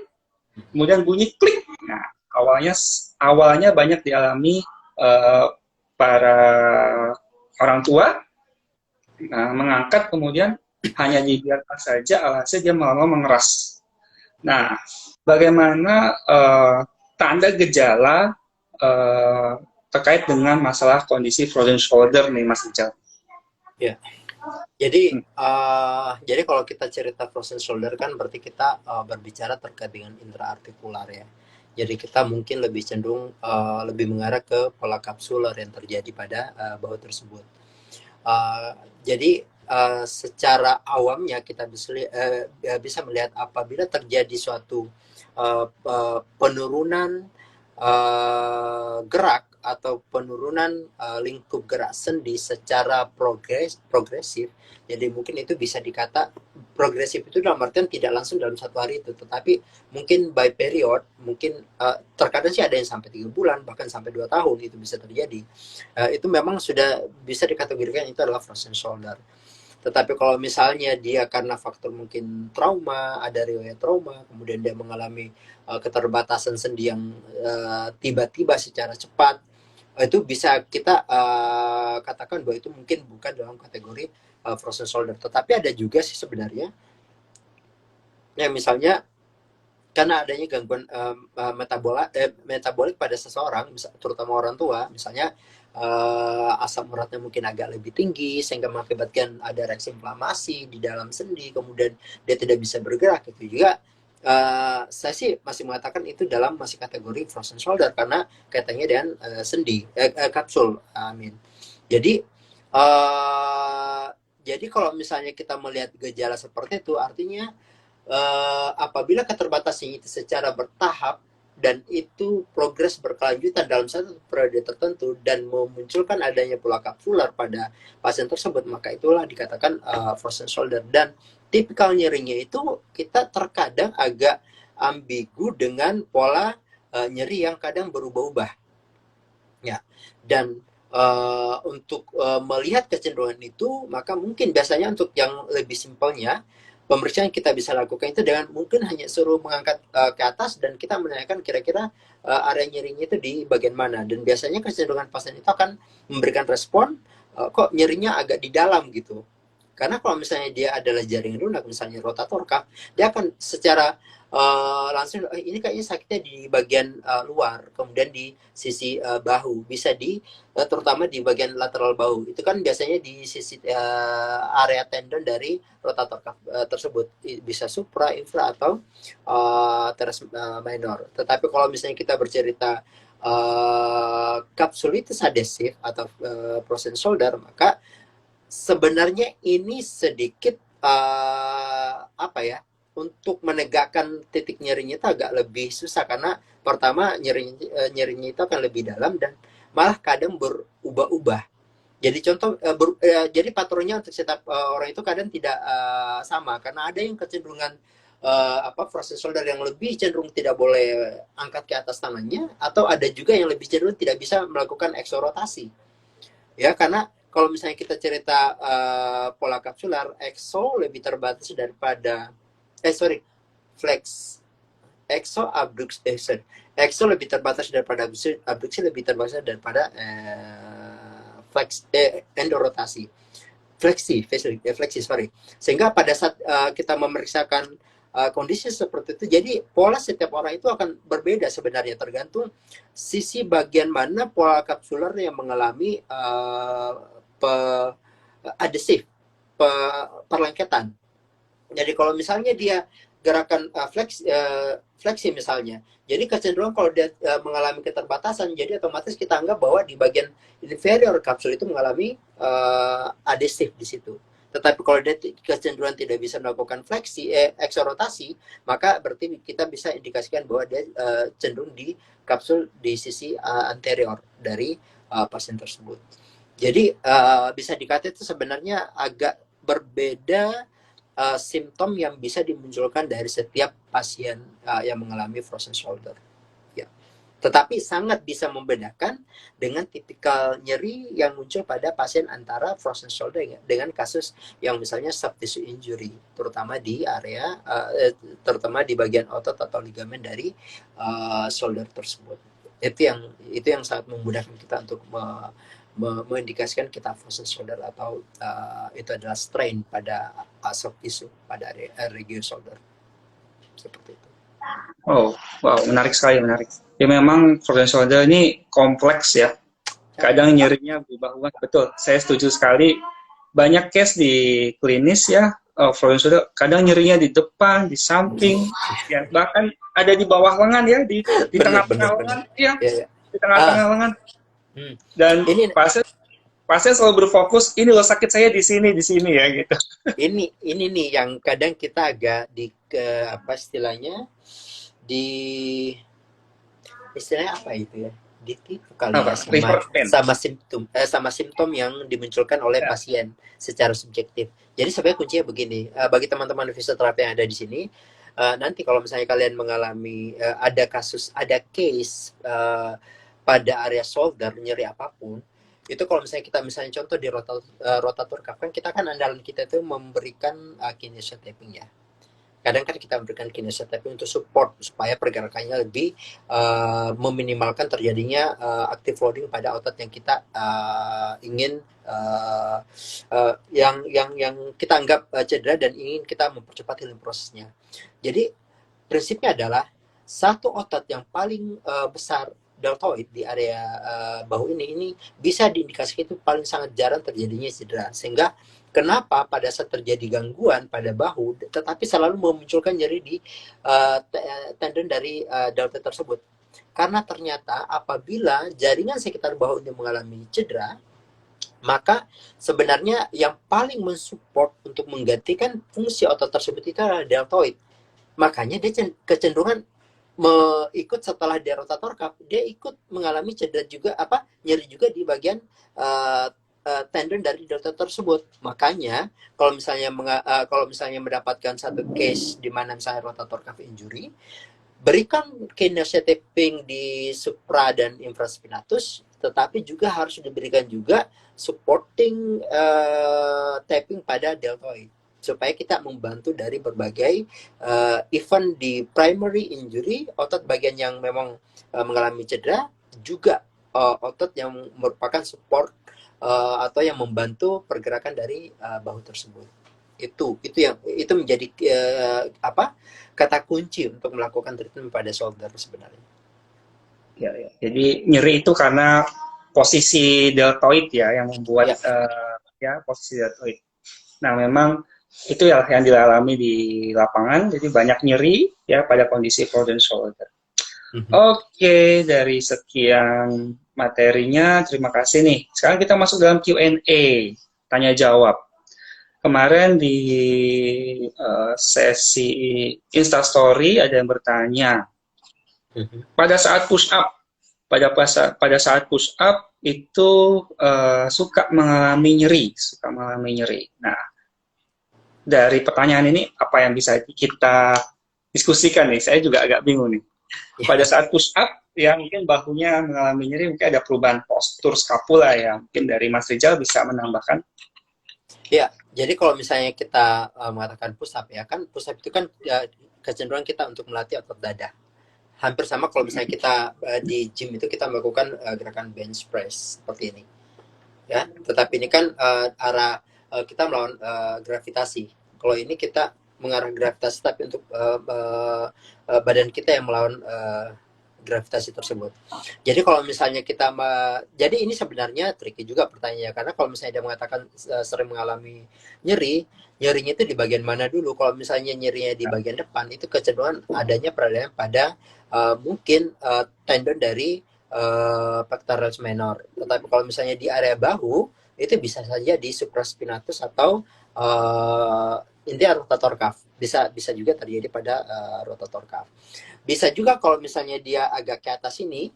kemudian bunyi klik. Nah, awalnya banyak dialami para orang tua, mengangkat kemudian hanya dibiarkan saja, alhasil dia malah mengeras. Nah, bagaimana tanda gejala terkait dengan masalah kondisi frozen shoulder nih, Mas Ical? Ya. Jadi kalau kita cerita frozen shoulder kan berarti kita berbicara terkait dengan intraartikular ya. Jadi kita mungkin lebih cenderung lebih mengarah ke pola kapsuler yang terjadi pada bahu tersebut. Jadi secara awamnya kita bisa melihat apabila terjadi suatu penurunan gerak atau penurunan lingkup gerak sendi secara progresif. Jadi mungkin itu bisa dikata progresif itu dalam artian tidak langsung dalam 1 hari itu, tetapi mungkin by period, mungkin terkadang sih ada yang sampai 3 bulan, bahkan sampai 2 tahun itu bisa terjadi. Itu memang sudah bisa dikategorikan itu adalah frozen shoulder. Tetapi kalau misalnya dia karena faktor mungkin trauma, ada riwayat trauma, kemudian dia mengalami keterbatasan sendi yang tiba-tiba secara cepat, itu bisa kita katakan bahwa itu mungkin bukan dalam kategori frozen shoulder. Tetapi ada juga sih sebenarnya yang misalnya karena adanya gangguan metabolik pada seseorang, terutama orang tua, misalnya asam uratnya mungkin agak lebih tinggi sehingga mengakibatkan ada reaksi inflamasi di dalam sendi, kemudian dia tidak bisa bergerak, itu juga saya sih masih mengatakan itu masih kategori frozen shoulder karena kaitannya dengan sendi kapsul, amin. Jadi Jadi kalau misalnya kita melihat gejala seperti itu, artinya apabila keterbatasan itu secara bertahap dan itu progres berkelanjutan dalam satu periode tertentu dan memunculkan adanya pola kapsular pada pasien tersebut, maka itulah dikatakan frozen shoulder. Dan tipikal nyerinya itu kita terkadang agak ambigu dengan pola nyeri yang kadang berubah-ubah ya. Dan untuk melihat kecenderungan itu, maka mungkin biasanya untuk yang lebih simpelnya, pemeriksaan yang kita bisa lakukan itu dengan mungkin hanya suruh mengangkat ke atas dan kita menanyakan kira-kira area nyerinya itu di bagian mana. Dan biasanya kecenderungan pasien itu akan memberikan respon kok nyerinya agak di dalam gitu. Karena kalau misalnya dia adalah jaring lunak, misalnya rotator cuff, dia akan secara langsung ini kayaknya sakitnya di bagian luar, kemudian di sisi bahu, bisa di terutama di bagian lateral bahu. Itu kan biasanya di sisi area tendon dari rotator cuff tersebut, bisa supra, infra atau teres minor. Tetapi kalau misalnya kita bercerita capsulitis adhesif atau frozen shoulder, maka sebenarnya ini sedikit apa ya, untuk menegakkan titik nyerinya itu agak lebih susah karena pertama nyerinya itu akan lebih dalam dan malah kadang berubah-ubah. Jadi contoh jadi patronnya untuk setiap orang itu kadang tidak sama karena ada yang kecenderungan frozen shoulder yang lebih cenderung tidak boleh angkat ke atas tangannya, atau ada juga yang lebih cenderung tidak bisa melakukan eksorotasi. Ya, karena kalau misalnya kita cerita pola kapsular, exo lebih terbatas daripada flex exo abduction. Exo lebih terbatas daripada abduksi lebih terbatas daripada flex endorotasi. Fleksi, sorry. Sehingga pada saat kita memeriksakan kondisi seperti itu, jadi pola setiap orang itu akan berbeda sebenarnya, tergantung sisi bagian mana pola kapsular yang mengalami adhesif, perlengketan. Jadi kalau misalnya dia gerakan fleksi misalnya, jadi kecenderungan kalau dia mengalami keterbatasan, jadi otomatis kita anggap bahwa di bagian inferior kapsul itu mengalami adhesif di situ. Tetapi kalau dia kecenderungan tidak bisa melakukan fleksi, eksorotasi, maka berarti kita bisa indikasikan bahwa dia cenderung di kapsul di sisi anterior dari pasien tersebut. Jadi bisa dikatakan itu sebenarnya agak berbeda simptom yang bisa dimunculkan dari setiap pasien yang mengalami frozen shoulder. Ya. Tetapi sangat bisa membedakan dengan tipikal nyeri yang muncul pada pasien antara frozen shoulder dengan kasus yang misalnya soft tissue injury, terutama di area, terutama di bagian otot atau ligamen dari shoulder tersebut. Itu yang sangat memudahkan kita untuk mengindikasikan kita frozen shoulder atau itu adalah strain pada soft tissue pada region shoulder, seperti itu. Oh, wow, menarik sekali, menarik. Ya memang frozen shoulder ini kompleks ya. Kadang nyerinya berubah-ubah. Betul, saya setuju sekali. Banyak case di klinis ya, frozen shoulder kadang nyerinya di depan, di samping, ya, bahkan ada di bawah lengan ya, di tengah-tengah lengan, ya, di tengah-tengah lengan. Dan pasien selalu berfokus, ini loh sakit saya di sini ya gitu. Ini nih yang kadang kita agak istilahnya apa itu ya, ditipu kali ya sama simptom yang dimunculkan oleh pasien secara subjektif. Jadi sebenarnya kuncinya begini, bagi teman-teman fisioterapi yang ada di sini, nanti kalau misalnya kalian mengalami ada case pada area shoulder nyeri apapun, itu kalau misalnya kita contoh di rotator cuff, kan kita kan andalan kita itu memberikan kinesia taping ya. Kadang kan kita memberikan kinesia taping untuk support supaya pergerakannya lebih meminimalkan terjadinya active loading pada otot yang kita ingin yang kita anggap cedera dan ingin kita mempercepat healing prosesnya. Jadi prinsipnya adalah satu otot yang paling besar, deltoid di area bahu ini bisa diindikasikan itu paling sangat jarang terjadinya cedera. Sehingga kenapa pada saat terjadi gangguan pada bahu tetapi selalu memunculkan nyeri di tendon dari deltoid tersebut. Karena ternyata apabila jaringan sekitar bahu ini mengalami cedera, Maka sebenarnya yang paling mensupport untuk menggantikan fungsi otot tersebut itu adalah deltoid. Makanya dia kecenderungan ikut setelah dia rotator cuff, dia ikut mengalami cedera juga, nyeri juga di bagian uh, tendon dari deltoid tersebut. Makanya kalau misalnya mendapatkan satu case di mana misalnya rotator cuff injury, berikan kinesiotaping di supra dan infraspinatus, tetapi juga harus diberikan juga supporting tapping pada deltoid supaya kita membantu dari berbagai event di primary injury, otot bagian yang memang mengalami cedera, juga otot yang merupakan support atau yang membantu pergerakan dari bahu tersebut. Itu menjadi kata kunci untuk melakukan treatment pada shoulder sebenarnya. Ya, ya. Jadi nyeri itu karena posisi deltoid ya yang membuat Ya, ya posisi deltoid. Nah, memang itu ya yang dialami di lapangan. Jadi banyak nyeri ya pada kondisi frozen shoulder. Oke, dari sekian materinya, terima kasih nih. Sekarang kita masuk dalam Q&A, tanya jawab. Kemarin di sesi Instastory ada yang bertanya, pada saat push up, pada saat push up itu suka mengalami nyeri. Nah, dari pertanyaan ini apa yang bisa kita diskusikan nih? Saya juga agak bingung nih. Pada saat push up, ya mungkin bahunya mengalami nyeri, mungkin ada perubahan postur skapula ya. Mungkin dari Mas Rizal bisa menambahkan. ya. Jadi kalau misalnya kita mengatakan push up ya kan, push up itu kan kecenderungan kita untuk melatih otot dada. Hampir sama kalau misalnya kita di gym itu kita melakukan gerakan bench press seperti ini. Ya, tetapi ini kan arah kita melawan gravitasi. Kalau ini kita mengarah gravitasi, tapi untuk badan kita yang melawan gravitasi tersebut. Jadi kalau misalnya jadi ini sebenarnya tricky juga pertanyaannya, karena kalau misalnya dia mengatakan sering mengalami nyerinya itu di bagian mana dulu? Kalau misalnya nyerinya di bagian depan, itu kecenderungan adanya peradangan pada mungkin tendon dari pectoralis minor. Tetapi kalau misalnya di area bahu, itu bisa saja di supraspinatus atau intinya rotator cuff. Bisa juga terjadi pada rotator cuff. Bisa juga kalau misalnya dia agak ke atas ini,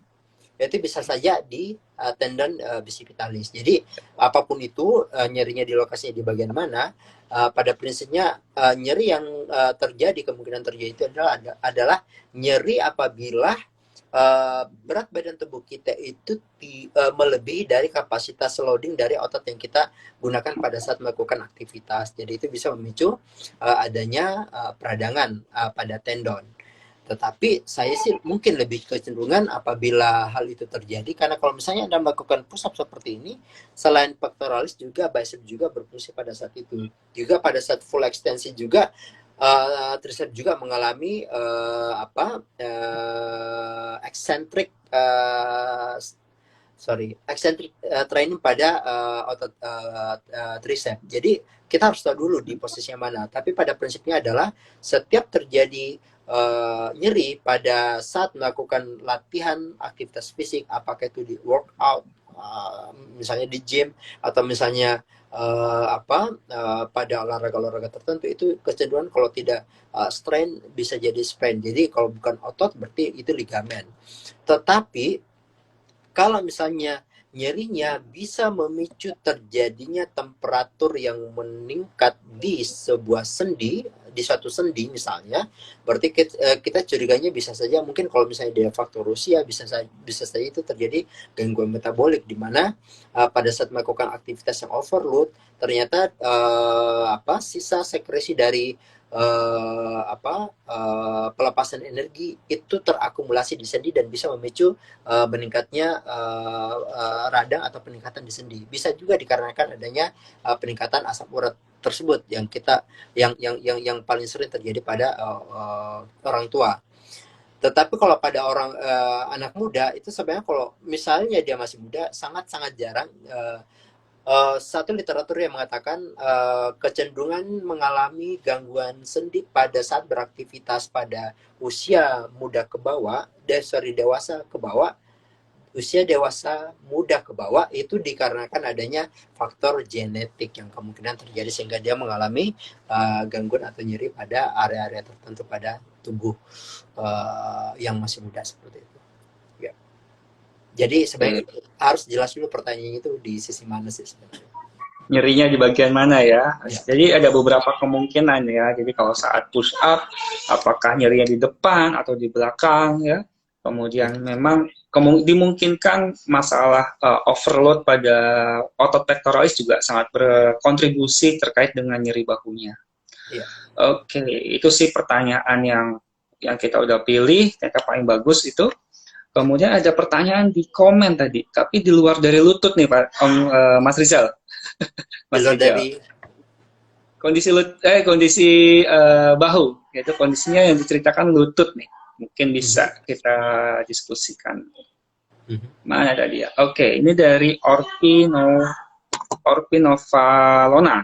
itu bisa saja di tendon bicipitalis. Jadi apapun itu nyerinya di lokasinya di bagian mana, pada prinsipnya nyeri yang kemungkinan terjadi itu adalah nyeri apabila berat badan tubuh kita itu melebihi dari kapasitas loading dari otot yang kita gunakan pada saat melakukan aktivitas. Jadi itu bisa memicu adanya peradangan pada tendon. Tetapi saya sih mungkin lebih kecenderungan apabila hal itu terjadi, karena kalau misalnya Anda melakukan push up seperti ini, selain pectoralis juga bicep juga berfungsi pada saat itu. Juga pada saat full extension juga tricep juga mengalami eccentric training pada otot tricep. Jadi kita harus tahu dulu di posisinya mana. Tapi pada prinsipnya adalah setiap terjadi nyeri pada saat melakukan latihan aktivitas fisik, apakah itu di workout, misalnya di gym, atau misalnya pada olahraga tertentu, itu kecenderungan kalau tidak strain bisa jadi sprain. Jadi kalau bukan otot berarti itu ligamen. Tetapi kalau misalnya nyerinya bisa memicu terjadinya temperatur yang meningkat di sebuah sendi, di suatu sendi misalnya, berarti kita curiganya bisa saja mungkin kalau misalnya dia faktor usia, bisa saja itu terjadi gangguan metabolik, di mana pada saat melakukan aktivitas yang overload ternyata sisa sekresi dari pelepasan energi itu terakumulasi di sendi dan bisa memicu meningkatnya radang atau peningkatan di sendi. Bisa juga dikarenakan adanya peningkatan asam urat tersebut yang paling sering terjadi pada orang tua. Tetapi kalau pada anak muda itu sebenarnya kalau misalnya dia masih muda, sangat-sangat jarang satu literatur yang mengatakan kecenderungan mengalami gangguan sendi pada saat beraktivitas pada usia muda ke bawah, dewasa ke bawah, usia dewasa muda ke bawah itu dikarenakan adanya faktor genetik yang kemungkinan terjadi sehingga dia mengalami gangguan atau nyeri pada area-area tertentu pada tubuh yang masih muda seperti itu. Ya. Jadi sebenarnya Oke. harus jelas dulu pertanyaannya itu di sisi mana sih sebenarnya. Nyerinya di bagian mana ya? Ya. Jadi ada beberapa kemungkinan ya. Jadi kalau saat push up, apakah nyerinya di depan atau di belakang ya? Kemudian memang dimungkinkan masalah overload pada otot pectoralis juga sangat berkontribusi terkait dengan nyeri bahunya. Ya. Oke, itu sih pertanyaan yang kita udah pilih, yang paling bagus itu. Kemudian ada pertanyaan di komen tadi, tapi di luar dari lutut nih Pak, Mas Rizal. Di Mas luar Rizal. dari Kondisi bahu, yaitu kondisinya yang diceritakan lutut nih. Mungkin bisa kita diskusikan. Mana tadi ya? Oke, ini dari Orpinovalona.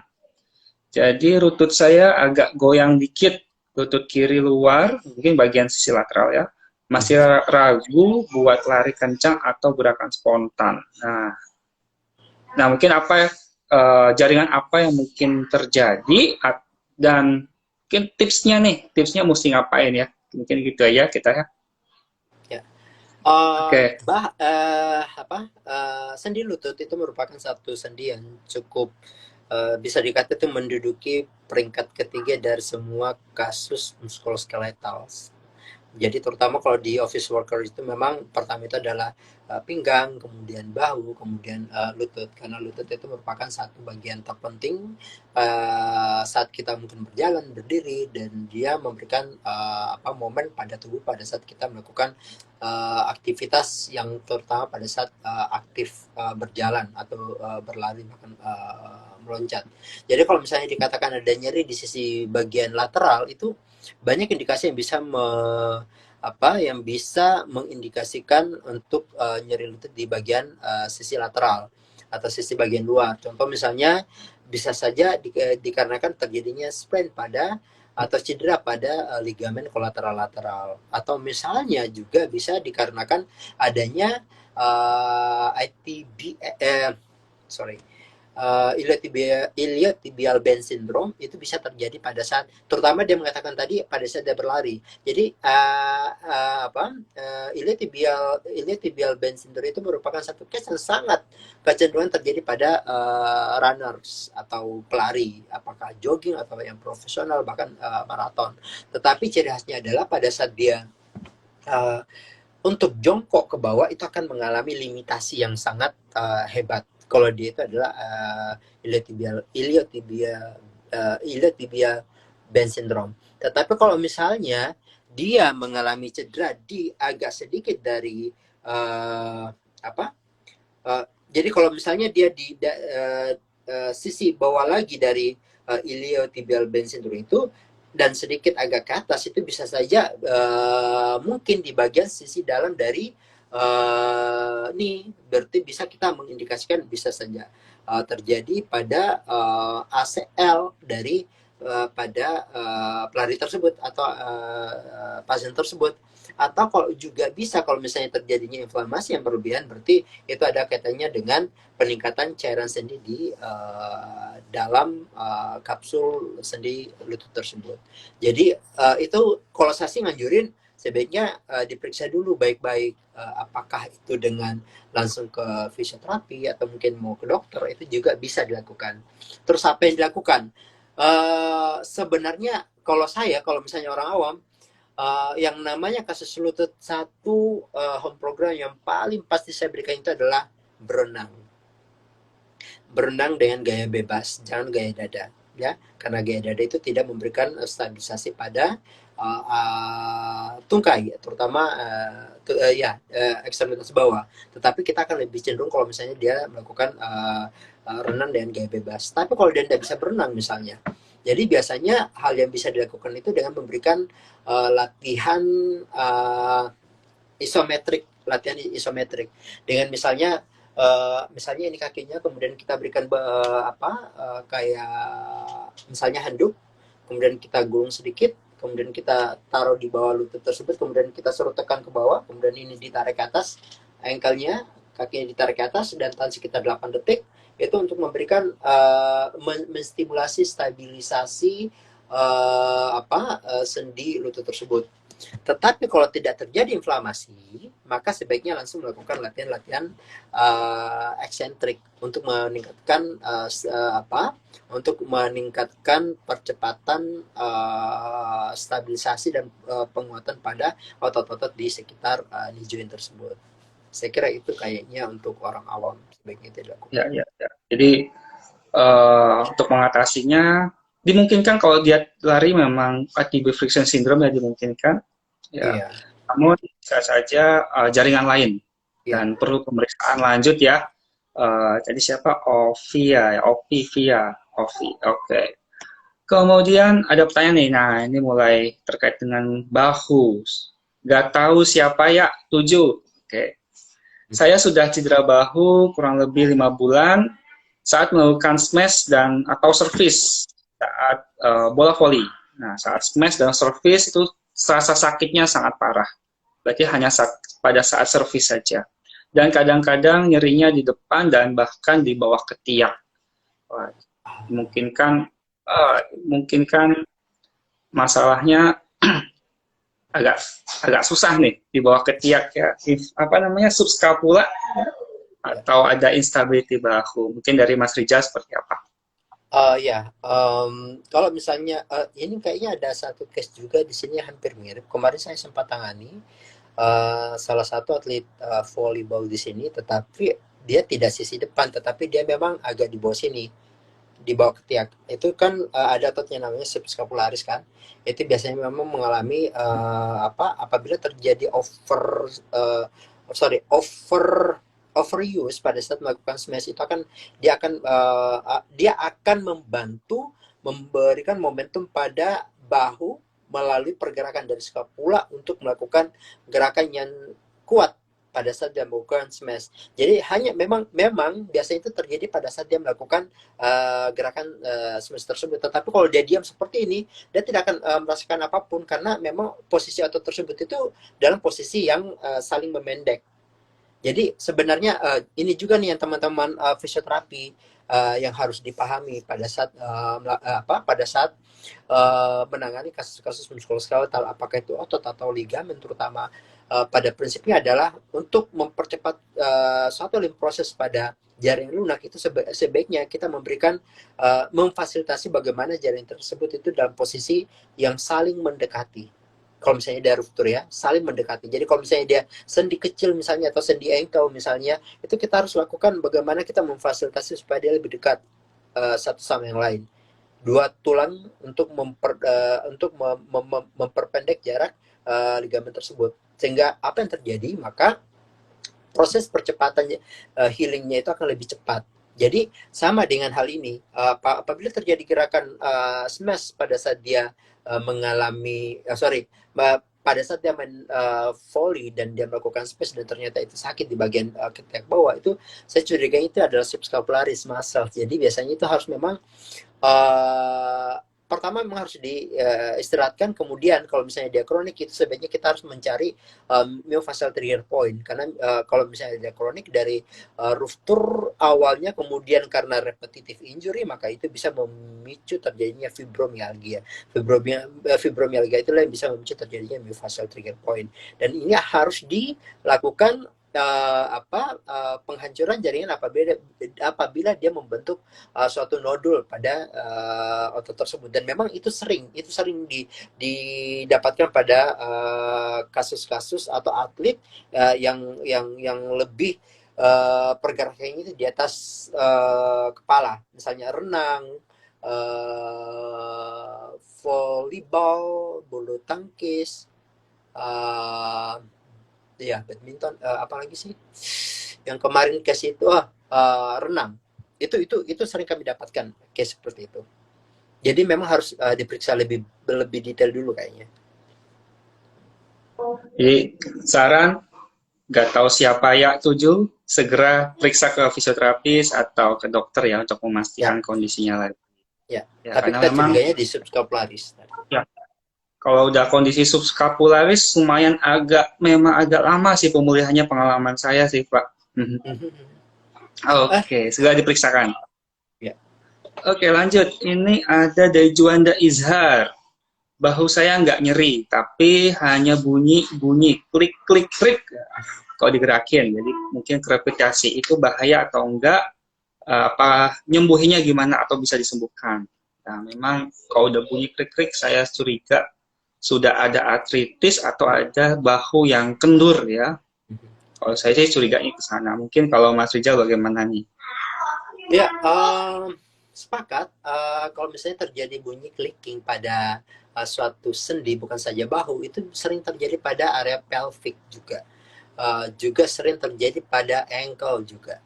Jadi lutut saya agak goyang dikit, lutut kiri luar, mungkin bagian sisi lateral ya. Masih ragu buat lari kencang atau gerakan spontan. Nah mungkin apa jaringan apa yang mungkin terjadi dan mungkin tipsnya mesti ngapain ya? Mungkin gitu aja kita ya. ya. Oke. Sendi lutut itu merupakan satu sendi yang cukup bisa dikatakan itu menduduki peringkat ketiga dari semua kasus muskuloskeletal. Jadi terutama kalau di office worker itu memang pertama itu adalah pinggang, kemudian bahu, kemudian lutut. Karena lutut itu merupakan satu bagian terpenting saat kita mungkin berjalan, berdiri, dan dia memberikan momen pada tubuh pada saat kita melakukan aktivitas yang terutama pada saat aktif berjalan atau berlari bahkan meloncat. Jadi kalau misalnya dikatakan ada nyeri di sisi bagian lateral itu banyak indikasi yang bisa mengindikasikan untuk nyeri lutut di bagian sisi lateral atau sisi bagian luar. Contoh misalnya bisa saja dikarenakan terjadinya sprain pada atau cedera pada ligamen kolateral lateral, atau misalnya juga bisa dikarenakan adanya iliotibial band syndrome itu bisa terjadi pada saat, terutama dia mengatakan tadi pada saat dia berlari. Jadi iliotibial band syndrome itu merupakan satu case yang sangat kecenderungan terjadi pada runners atau pelari, apakah jogging atau yang profesional bahkan maraton. Tetapi ciri khasnya adalah pada saat dia untuk jongkok ke bawah itu akan mengalami limitasi yang sangat hebat. Kalau dia itu adalah iliotibial band syndrome. Tetapi kalau misalnya dia mengalami cedera di agak sedikit dari jadi kalau misalnya dia di sisi bawah lagi dari iliotibial band syndrome itu dan sedikit agak ke atas itu bisa saja mungkin di bagian sisi dalam dari berarti bisa kita mengindikasikan bisa saja terjadi pada ACL dari pada pelari tersebut atau pasien tersebut. Atau kalau juga bisa kalau misalnya terjadinya inflamasi yang berlebihan berarti itu ada kaitannya dengan peningkatan cairan sendi di dalam kapsul sendi lutut tersebut. Jadi itu kalau saya sih nganjurin sebaiknya diperiksa dulu baik-baik apakah itu dengan langsung ke fisioterapi atau mungkin mau ke dokter, itu juga bisa dilakukan. Terus apa yang dilakukan? Sebenarnya kalau misalnya orang awam, yang namanya kasus lutut satu home program yang paling pasti saya berikan itu adalah berenang. Berenang dengan gaya bebas, jangan gaya dada, ya, karena gaya dada itu tidak memberikan stabilisasi pada tungkai, terutama ekstremitas bawah. Tetapi kita akan lebih cenderung kalau misalnya dia melakukan renang dengan gaya bebas. Tapi kalau dia tidak bisa berenang misalnya, jadi biasanya hal yang bisa dilakukan itu dengan memberikan latihan isometrik dengan misalnya misalnya ini kakinya, kemudian kita berikan kayak misalnya handuk, kemudian kita gulung sedikit, kemudian kita taruh di bawah lutut tersebut, kemudian kita suruh tekan ke bawah, kemudian ini ditarik ke atas, ankle-nya, kakinya ditarik ke atas dan tahan sekitar 8 detik, itu untuk memberikan menstimulasi stabilisasi sendi lutut tersebut. Tetapi kalau tidak terjadi inflamasi, maka sebaiknya langsung melakukan latihan-latihan eksentrik untuk meningkatkan untuk meningkatkan percepatan stabilisasi dan penguatan pada otot-otot di sekitar knee joint tersebut. Saya kira itu kayaknya untuk orang awam sebaiknya tidak dilakukan. Ya, ya, ya. Jadi untuk mengatasinya dimungkinkan kalau dia lari memang ATP friction syndrome ya dimungkinkan. Ya, Iya, namun bisa saja jaringan lain iya. dan perlu pemeriksaan lanjut ya. Jadi siapa? Ovia, ya, Ovia, Ovi. Oke. Kemudian ada pertanyaan nih. Nah, ini mulai terkait dengan bahu. Gak tahu siapa ya? 7. Oke. Saya sudah cedera bahu kurang lebih 5 bulan saat melakukan smash dan atau service saat bola voli. Nah, saat smash dan service itu rasa sakitnya sangat parah. Berarti hanya pada saat service saja. Dan kadang-kadang nyerinya di depan dan bahkan di bawah ketiak. Wah, mungkin kan masalahnya agak agak susah nih di bawah ketiak ya. Apa namanya subscapula Ya. atau ada instability bahu. Mungkin dari Mas Rijal seperti apa? Kalau misalnya ini kayaknya ada satu case juga di sini hampir mirip. Kemarin saya sempat tangani salah satu atlet volleyball di sini, tetapi dia tidak sisi depan, tetapi dia memang agak di bawah sini, di bawah ketiak. Itu kan ada ototnya namanya subscapularis kan. Itu biasanya memang mengalami apabila terjadi over overuse pada saat melakukan smash itu dia akan membantu memberikan momentum pada bahu melalui pergerakan dari scapula untuk melakukan gerakan yang kuat pada saat dia melakukan smash. Jadi hanya memang biasanya itu terjadi pada saat dia melakukan gerakan smash tersebut. Tetapi kalau dia diam seperti ini, dia tidak akan merasakan apapun karena memang posisi otot tersebut itu dalam posisi yang saling memendek. Jadi sebenarnya ini juga nih yang teman-teman fisioterapi yang harus dipahami pada saat menangani kasus-kasus muskuloskeletal, apakah itu otot atau ligamen, terutama pada prinsipnya adalah untuk mempercepat suatu proses pada jaring lunak itu sebaiknya kita memberikan memfasilitasi bagaimana jaring tersebut itu dalam posisi yang saling mendekati. Kalau misalnya dia ruptur ya, saling mendekati. Jadi kalau misalnya dia sendi kecil misalnya atau sendi ankle misalnya, itu kita harus lakukan bagaimana kita memfasilitasi supaya dia lebih dekat satu sama yang lain. Dua tulang untuk memperpendek jarak ligamen tersebut. Sehingga apa yang terjadi, maka proses percepatan healingnya itu akan lebih cepat. Jadi sama dengan hal ini, apabila terjadi gerakan smash pada saat dia pada saat dia main volley dan dia melakukan smash dan ternyata itu sakit di bagian ketiak bawah, itu saya curiga itu adalah subscapularis muscle. Jadi biasanya itu harus memang pertama memang harus diistirahatkan, kemudian kalau misalnya dia kronik itu sebaiknya kita harus mencari myofascial trigger point, karena kalau misalnya dia kronik dari ruptur awalnya kemudian karena repetitive injury, maka itu bisa memicu terjadinya fibromialgia. Fibromialgia itulah yang bisa memicu terjadinya myofascial trigger point, dan ini harus dilakukan penghancuran jaringan apabila dia membentuk suatu nodul pada otot tersebut. Dan memang itu sering didapatkan pada kasus-kasus atau atlet yang lebih pergerakannya itu di atas kepala, misalnya renang, volleyball, bulu tangkis, ya badminton, apalagi sih yang kemarin case itu renang, itu sering kami dapatkan case seperti itu. Jadi memang harus diperiksa lebih detail dulu kayaknya. Jadi saran nggak tahu siapa ya 7, segera periksa ke fisioterapis atau ke dokter ya untuk memastikan kondisinya lagi. Ya. Ya, Tapi karena kita memang curiganya di subscapularis. ya, Kalau udah kondisi subskapularis memang agak lama sih pemulihannya, pengalaman saya sih Pak. Mhm. Eh, Oke, segera diperiksakan. ya. Oke, lanjut. Ini ada dari Juanda Izhar. Bahu saya nggak nyeri, tapi hanya bunyi-bunyi, klik-klik-klik kalau digerakin. Jadi mungkin krepitasi itu bahaya atau enggak, apa nyembuhinya gimana atau bisa disembuhkan. Nah, memang kalau udah bunyi klik-klik, saya curiga sudah ada artritis atau ada bahu yang kendur ya. Kalau saya sih curiganya ke sana. Mungkin kalau Mas Rizal bagaimana nih? Ya, sepakat. Kalau misalnya terjadi bunyi clicking pada suatu sendi, bukan saja bahu, itu sering terjadi pada area pelvic juga. Juga sering terjadi pada ankle juga.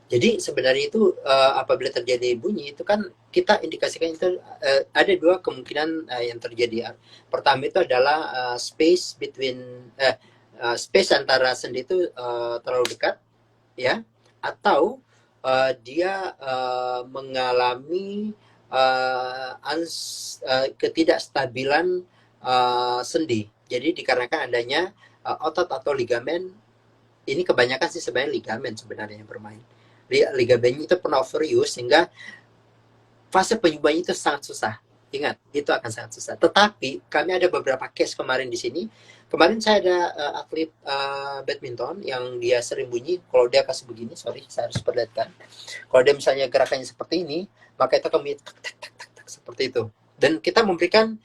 Jadi sebenarnya itu apabila terjadi bunyi itu kan kita indikasikan itu ada dua kemungkinan yang terjadi. Pertama itu adalah space antara sendi itu terlalu dekat, ya, atau dia mengalami ketidakstabilan sendi. Jadi dikarenakan adanya otot atau ligamen, ini kebanyakan sih sebenarnya ligamen sebenarnya yang bermain. Ligamennya itu pernah overuse sehingga fase penyembuhannya itu sangat susah. Ingat, itu akan sangat susah. Tetapi kami ada beberapa case kemarin di sini. Kemarin saya ada atlet badminton yang dia sering bunyi. Kalau dia kasih begini, sorry, saya harus perlihatkan. Kalau dia misalnya gerakannya seperti ini, maka itu kami tak, tak, tak, tak, tak, seperti itu. Dan kita memberikan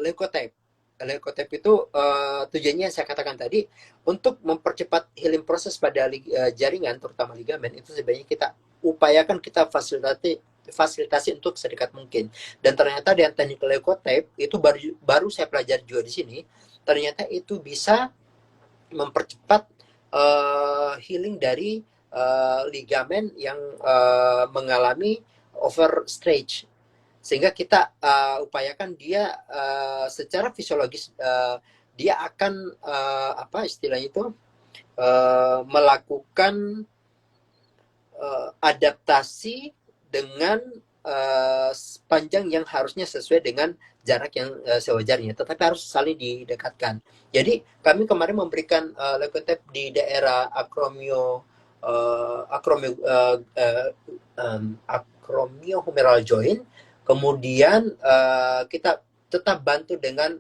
leukotape. Leukotape itu tujuannya saya katakan tadi untuk mempercepat healing proses pada jaringan, terutama ligamen. Itu sebenarnya kita upayakan kita fasilitasi untuk sedekat mungkin. Dan ternyata dengan teknik leukotape itu baru saya pelajari juga di sini. Ternyata itu bisa mempercepat healing dari ligamen yang mengalami overstretch, sehingga kita upayakan dia secara fisiologis dia akan apa istilahnya itu melakukan adaptasi dengan panjang yang harusnya sesuai dengan jarak yang sewajarnya, tetapi harus saling didekatkan. Jadi kami kemarin memberikan leukotape di daerah acromiohumeral joint. Kemudian kita tetap bantu dengan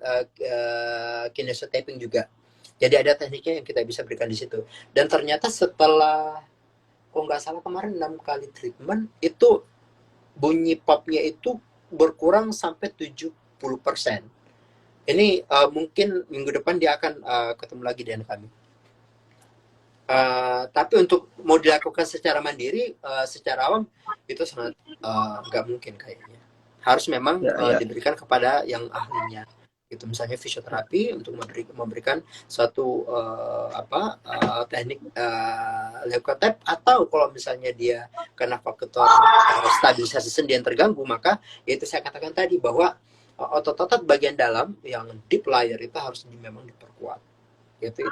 kinesiotaping juga. Jadi ada tekniknya yang kita bisa berikan di situ. Dan ternyata setelah, kalau nggak salah kemarin 6 kali treatment, itu bunyi popnya itu berkurang sampai 70%. Ini mungkin minggu depan dia akan ketemu lagi dengan kami. Tapi untuk mau dilakukan secara mandiri, secara awam, itu sangat nggak mungkin kayaknya. Harus memang diberikan kepada yang ahlinya. Gitu, misalnya fisioterapi untuk memberikan suatu teknik leukotape, atau kalau misalnya dia karena faktor stabilisasi sendi yang terganggu, maka yaitu saya katakan tadi bahwa otot-otot bagian dalam yang deep layer itu harus memang diperkuat. Itu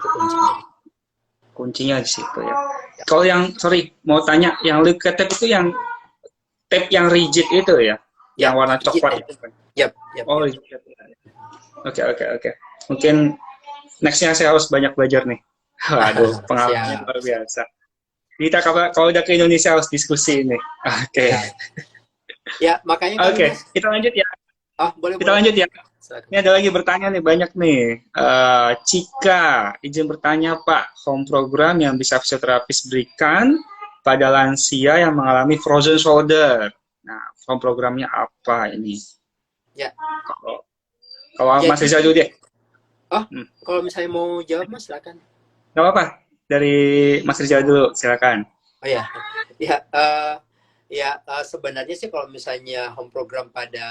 kuncinya di situ ya. Kalau yang mau tanya, yang leukotape itu yang tape yang rigid itu ya, yang warna coklat. Yap. Oh, rigid. Oke. Mungkin nextnya saya harus banyak belajar nih. Waduh, pengalamannya luar biasa. Kita kalau udah ke Indonesia harus diskusi ini. Oke. Ya, makanya. Oke, kita lanjut ya. Boleh. Lanjut ya. Ini ada lagi bertanya nih, banyak nih. Cika, izin bertanya Pak, home program yang bisa fisioterapis berikan pada lansia yang mengalami frozen shoulder. Nah, home programnya apa ini? Ya. Kalau Mas Rizal dulu deh. Kalau misalnya mau jawab Mas, silakan. Gak apa-apa, dari Mas Rizal dulu, silakan. Oh ya, sebenarnya sih kalau misalnya home program pada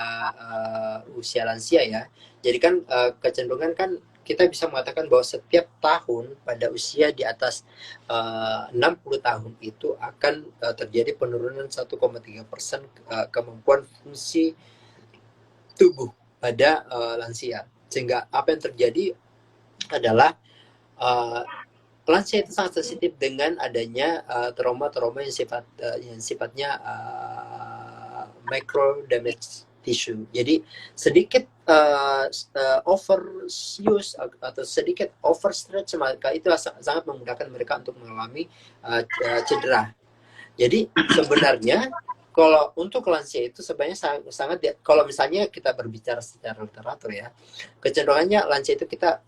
usia lansia ya, jadi kan kecenderungan kan kita bisa mengatakan bahwa setiap tahun pada usia di atas 60 tahun itu akan terjadi penurunan 1,3% kemampuan fungsi tubuh pada lansia. Sehingga apa yang terjadi adalah lansia itu sangat sensitif dengan adanya trauma-trauma yang sifatnya micro damage tissue. Jadi sedikit overuse atau sedikit overstretch, maka itu sangat memudahkan mereka untuk mengalami cedera. Jadi sebenarnya kalau untuk lansia itu sebenarnya sangat kalau misalnya kita berbicara secara literatur ya, kecenderungannya lansia itu kita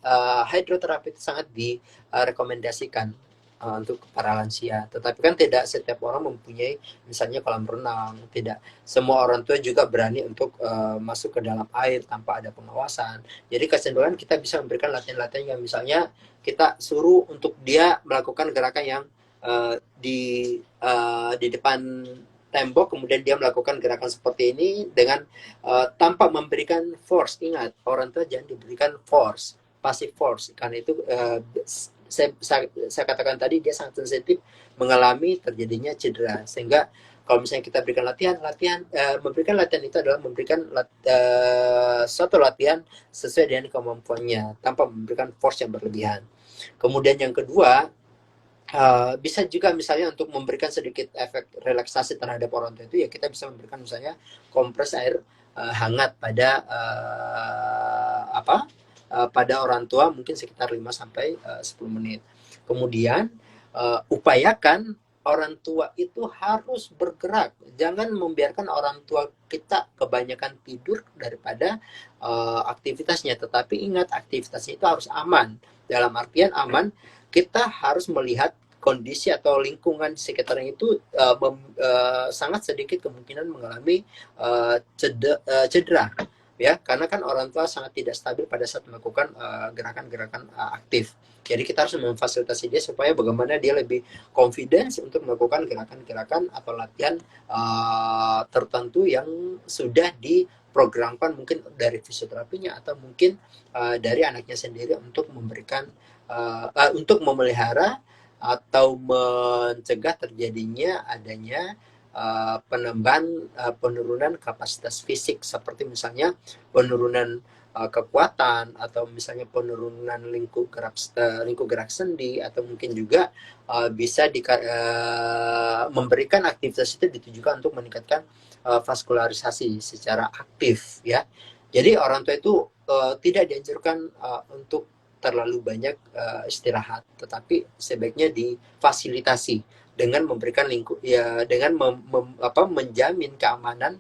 hidroterapi itu sangat direkomendasikan untuk para lansia. Tetapi kan tidak setiap orang mempunyai misalnya kolam renang, tidak semua orang tua juga berani untuk masuk ke dalam air tanpa ada pengawasan. Jadi kecenderungan kita bisa memberikan latihan-latihan yang misalnya kita suruh untuk dia melakukan gerakan yang di depan tembok, kemudian dia melakukan gerakan seperti ini dengan tanpa memberikan force. Ingat, orang tua jangan diberikan force, passive force, karena itu saya katakan tadi dia sangat sensitif mengalami terjadinya cedera. Sehingga kalau misalnya kita berikan latihan, memberikan latihan itu adalah memberikan suatu latihan sesuai dengan kemampuannya tanpa memberikan force yang berlebihan. Kemudian yang kedua, bisa juga misalnya untuk memberikan sedikit efek relaksasi terhadap orang tua itu ya kita bisa memberikan misalnya kompres air hangat pada pada orang tua mungkin sekitar 5 sampai 10 menit. Kemudian upayakan orang tua itu harus bergerak. Jangan membiarkan orang tua kita kebanyakan tidur daripada aktivitasnya, tetapi ingat aktivitasnya itu harus aman. Dalam artian aman, kita harus melihat kondisi atau lingkungan sekitarnya itu sangat sedikit kemungkinan mengalami cedera, ya, karena kan orang tua sangat tidak stabil pada saat melakukan gerakan-gerakan aktif. Jadi kita harus memfasilitasi dia supaya bagaimana dia lebih confidence untuk melakukan gerakan-gerakan atau latihan tertentu yang sudah diprogramkan mungkin dari fisioterapinya atau mungkin dari anaknya sendiri untuk memberikan untuk memelihara atau mencegah terjadinya adanya penurunan kapasitas fisik, seperti misalnya penurunan kekuatan atau misalnya penurunan lingkup gerak sendi, atau mungkin juga bisa memberikan aktivitas itu ditujukan untuk meningkatkan vaskularisasi secara aktif, ya. Jadi orang tua itu tidak dianjurkan untuk terlalu banyak istirahat, tetapi sebaiknya difasilitasi dengan memberikan dengan menjamin keamanan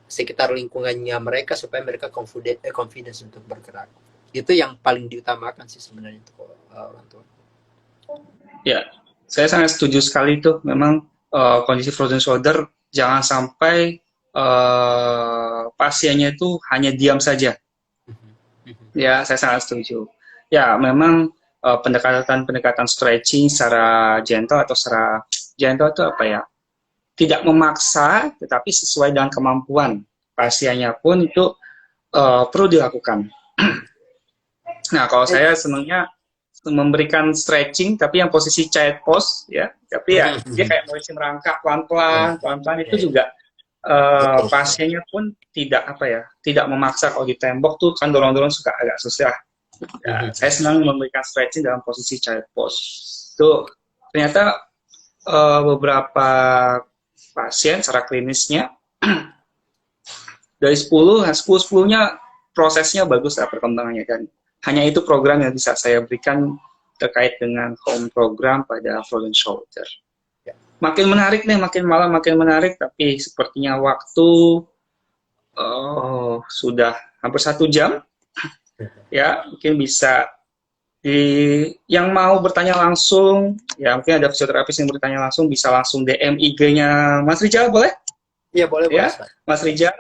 sekitar lingkungannya mereka supaya mereka confidence untuk bergerak. Itu yang paling diutamakan sih sebenarnya untuk orang tua. Ya, saya sangat setuju sekali tuh. Memang kondisi frozen shoulder jangan sampai pasiennya itu hanya diam saja. Ya, saya sangat setuju. Ya, memang pendekatan stretching secara gentle atau secara gentle itu apa ya? Tidak memaksa, tetapi sesuai dengan kemampuan pasiennya pun itu perlu dilakukan. Nah, kalau saya senangnya memberikan stretching, tapi yang posisi child pose, ya. Tapi ya dia kayak mulai merangkak pelan-pelan itu juga pasiennya pun tidak memaksa. Kalau di tembok tuh kan dorong-dorong suka agak susah. Ya, saya senang memberikan stretching dalam posisi child pose. Tuh ternyata beberapa pasien secara klinisnya dari 10-nya prosesnya bagus lah perkembangannya, dan hanya itu program yang bisa saya berikan terkait dengan home program pada frozen shoulder. Makin menarik nih, makin menarik, tapi sepertinya waktu sudah hampir 1 jam. Ya, mungkin bisa yang mau bertanya langsung, ya mungkin ada fisioterapis yang bertanya langsung, bisa langsung DM IG-nya Mas Rijal, boleh? Iya, boleh. Ya, Mas Rijal.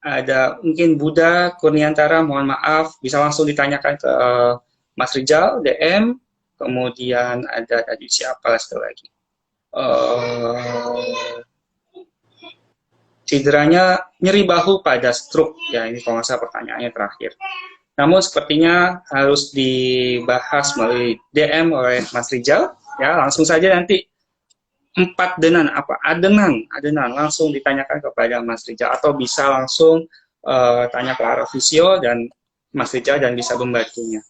Ada mungkin Buddha Kurniantara, mohon maaf, bisa langsung ditanyakan ke Mas Rijal, DM. Kemudian ada tadi siapa lagi? Cederanya nyeri bahu pada stroke, ya ini kalau nggak salah pertanyaannya terakhir. Namun sepertinya harus dibahas melalui DM oleh Mas Rijal, ya langsung saja nanti 4 adenan langsung ditanyakan kepada Mas Rijal, atau bisa langsung tanya ke arah fisio dan Mas Rijal dan bisa membantunya.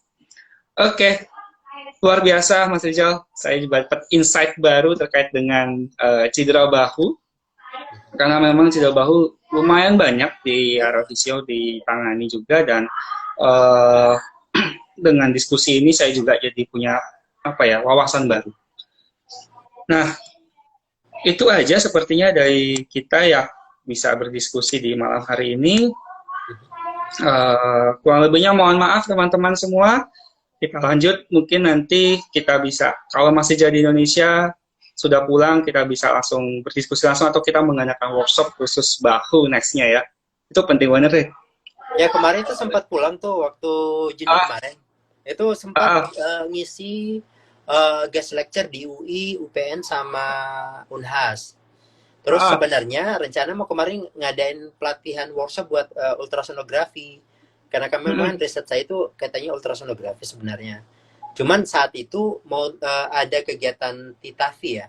Oke. Luar biasa Mas Rijal, saya dapat insight baru terkait dengan cedera bahu. karena memang cedera bahu lumayan banyak di area fisio ditangani juga, dan eh, dengan diskusi ini saya juga jadi punya apa ya, wawasan baru. Nah, itu aja sepertinya dari kita ya, bisa berdiskusi di malam hari ini. Kurang lebihnya mohon maaf teman-teman semua. Kita lanjut, mungkin nanti kita bisa, kalau masih jadi Indonesia, sudah pulang, kita bisa langsung berdiskusi langsung, atau kita mengadakan workshop khusus bahu nextnya ya. Itu penting banget ya. Ya kemarin itu sempat pulang tuh waktu Juni Ah, kemarin. Itu sempat ah, ngisi guest lecture di UI, UPN sama Unhas. Terus ah, sebenarnya rencana mau kemarin ngadain pelatihan workshop buat ultrasonografi. Karena kami memang mm, riset saya itu katanya ultrasonografi sebenarnya. Cuman saat itu mau ada kegiatan Titafi ya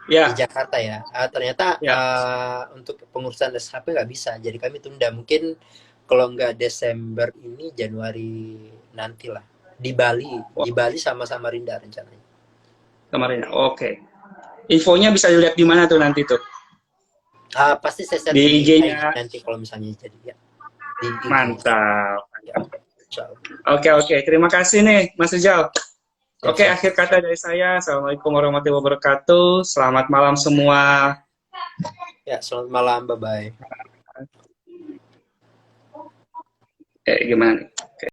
di ya, Jakarta ya. Ternyata ya. untuk pengurusan SHP nggak bisa. Jadi kami tunda. Mungkin kalau nggak Desember ini Januari nanti lah. Wah, Di Bali sama Samarinda rencananya. kemarin. Oke. Infonya bisa dilihat di mana tuh nanti tuh? Pasti saya share Di di IG IG-nya. nanti kalau misalnya jadi ya di IG. Mantap. Ya, insya Allah. Oke, oke. Terima kasih nih, Mas Rijal. Siap, Oke, siap. akhir kata dari saya. Assalamualaikum warahmatullahi wabarakatuh. Selamat malam semua. Ya, selamat malam, bye-bye. Gimana nih?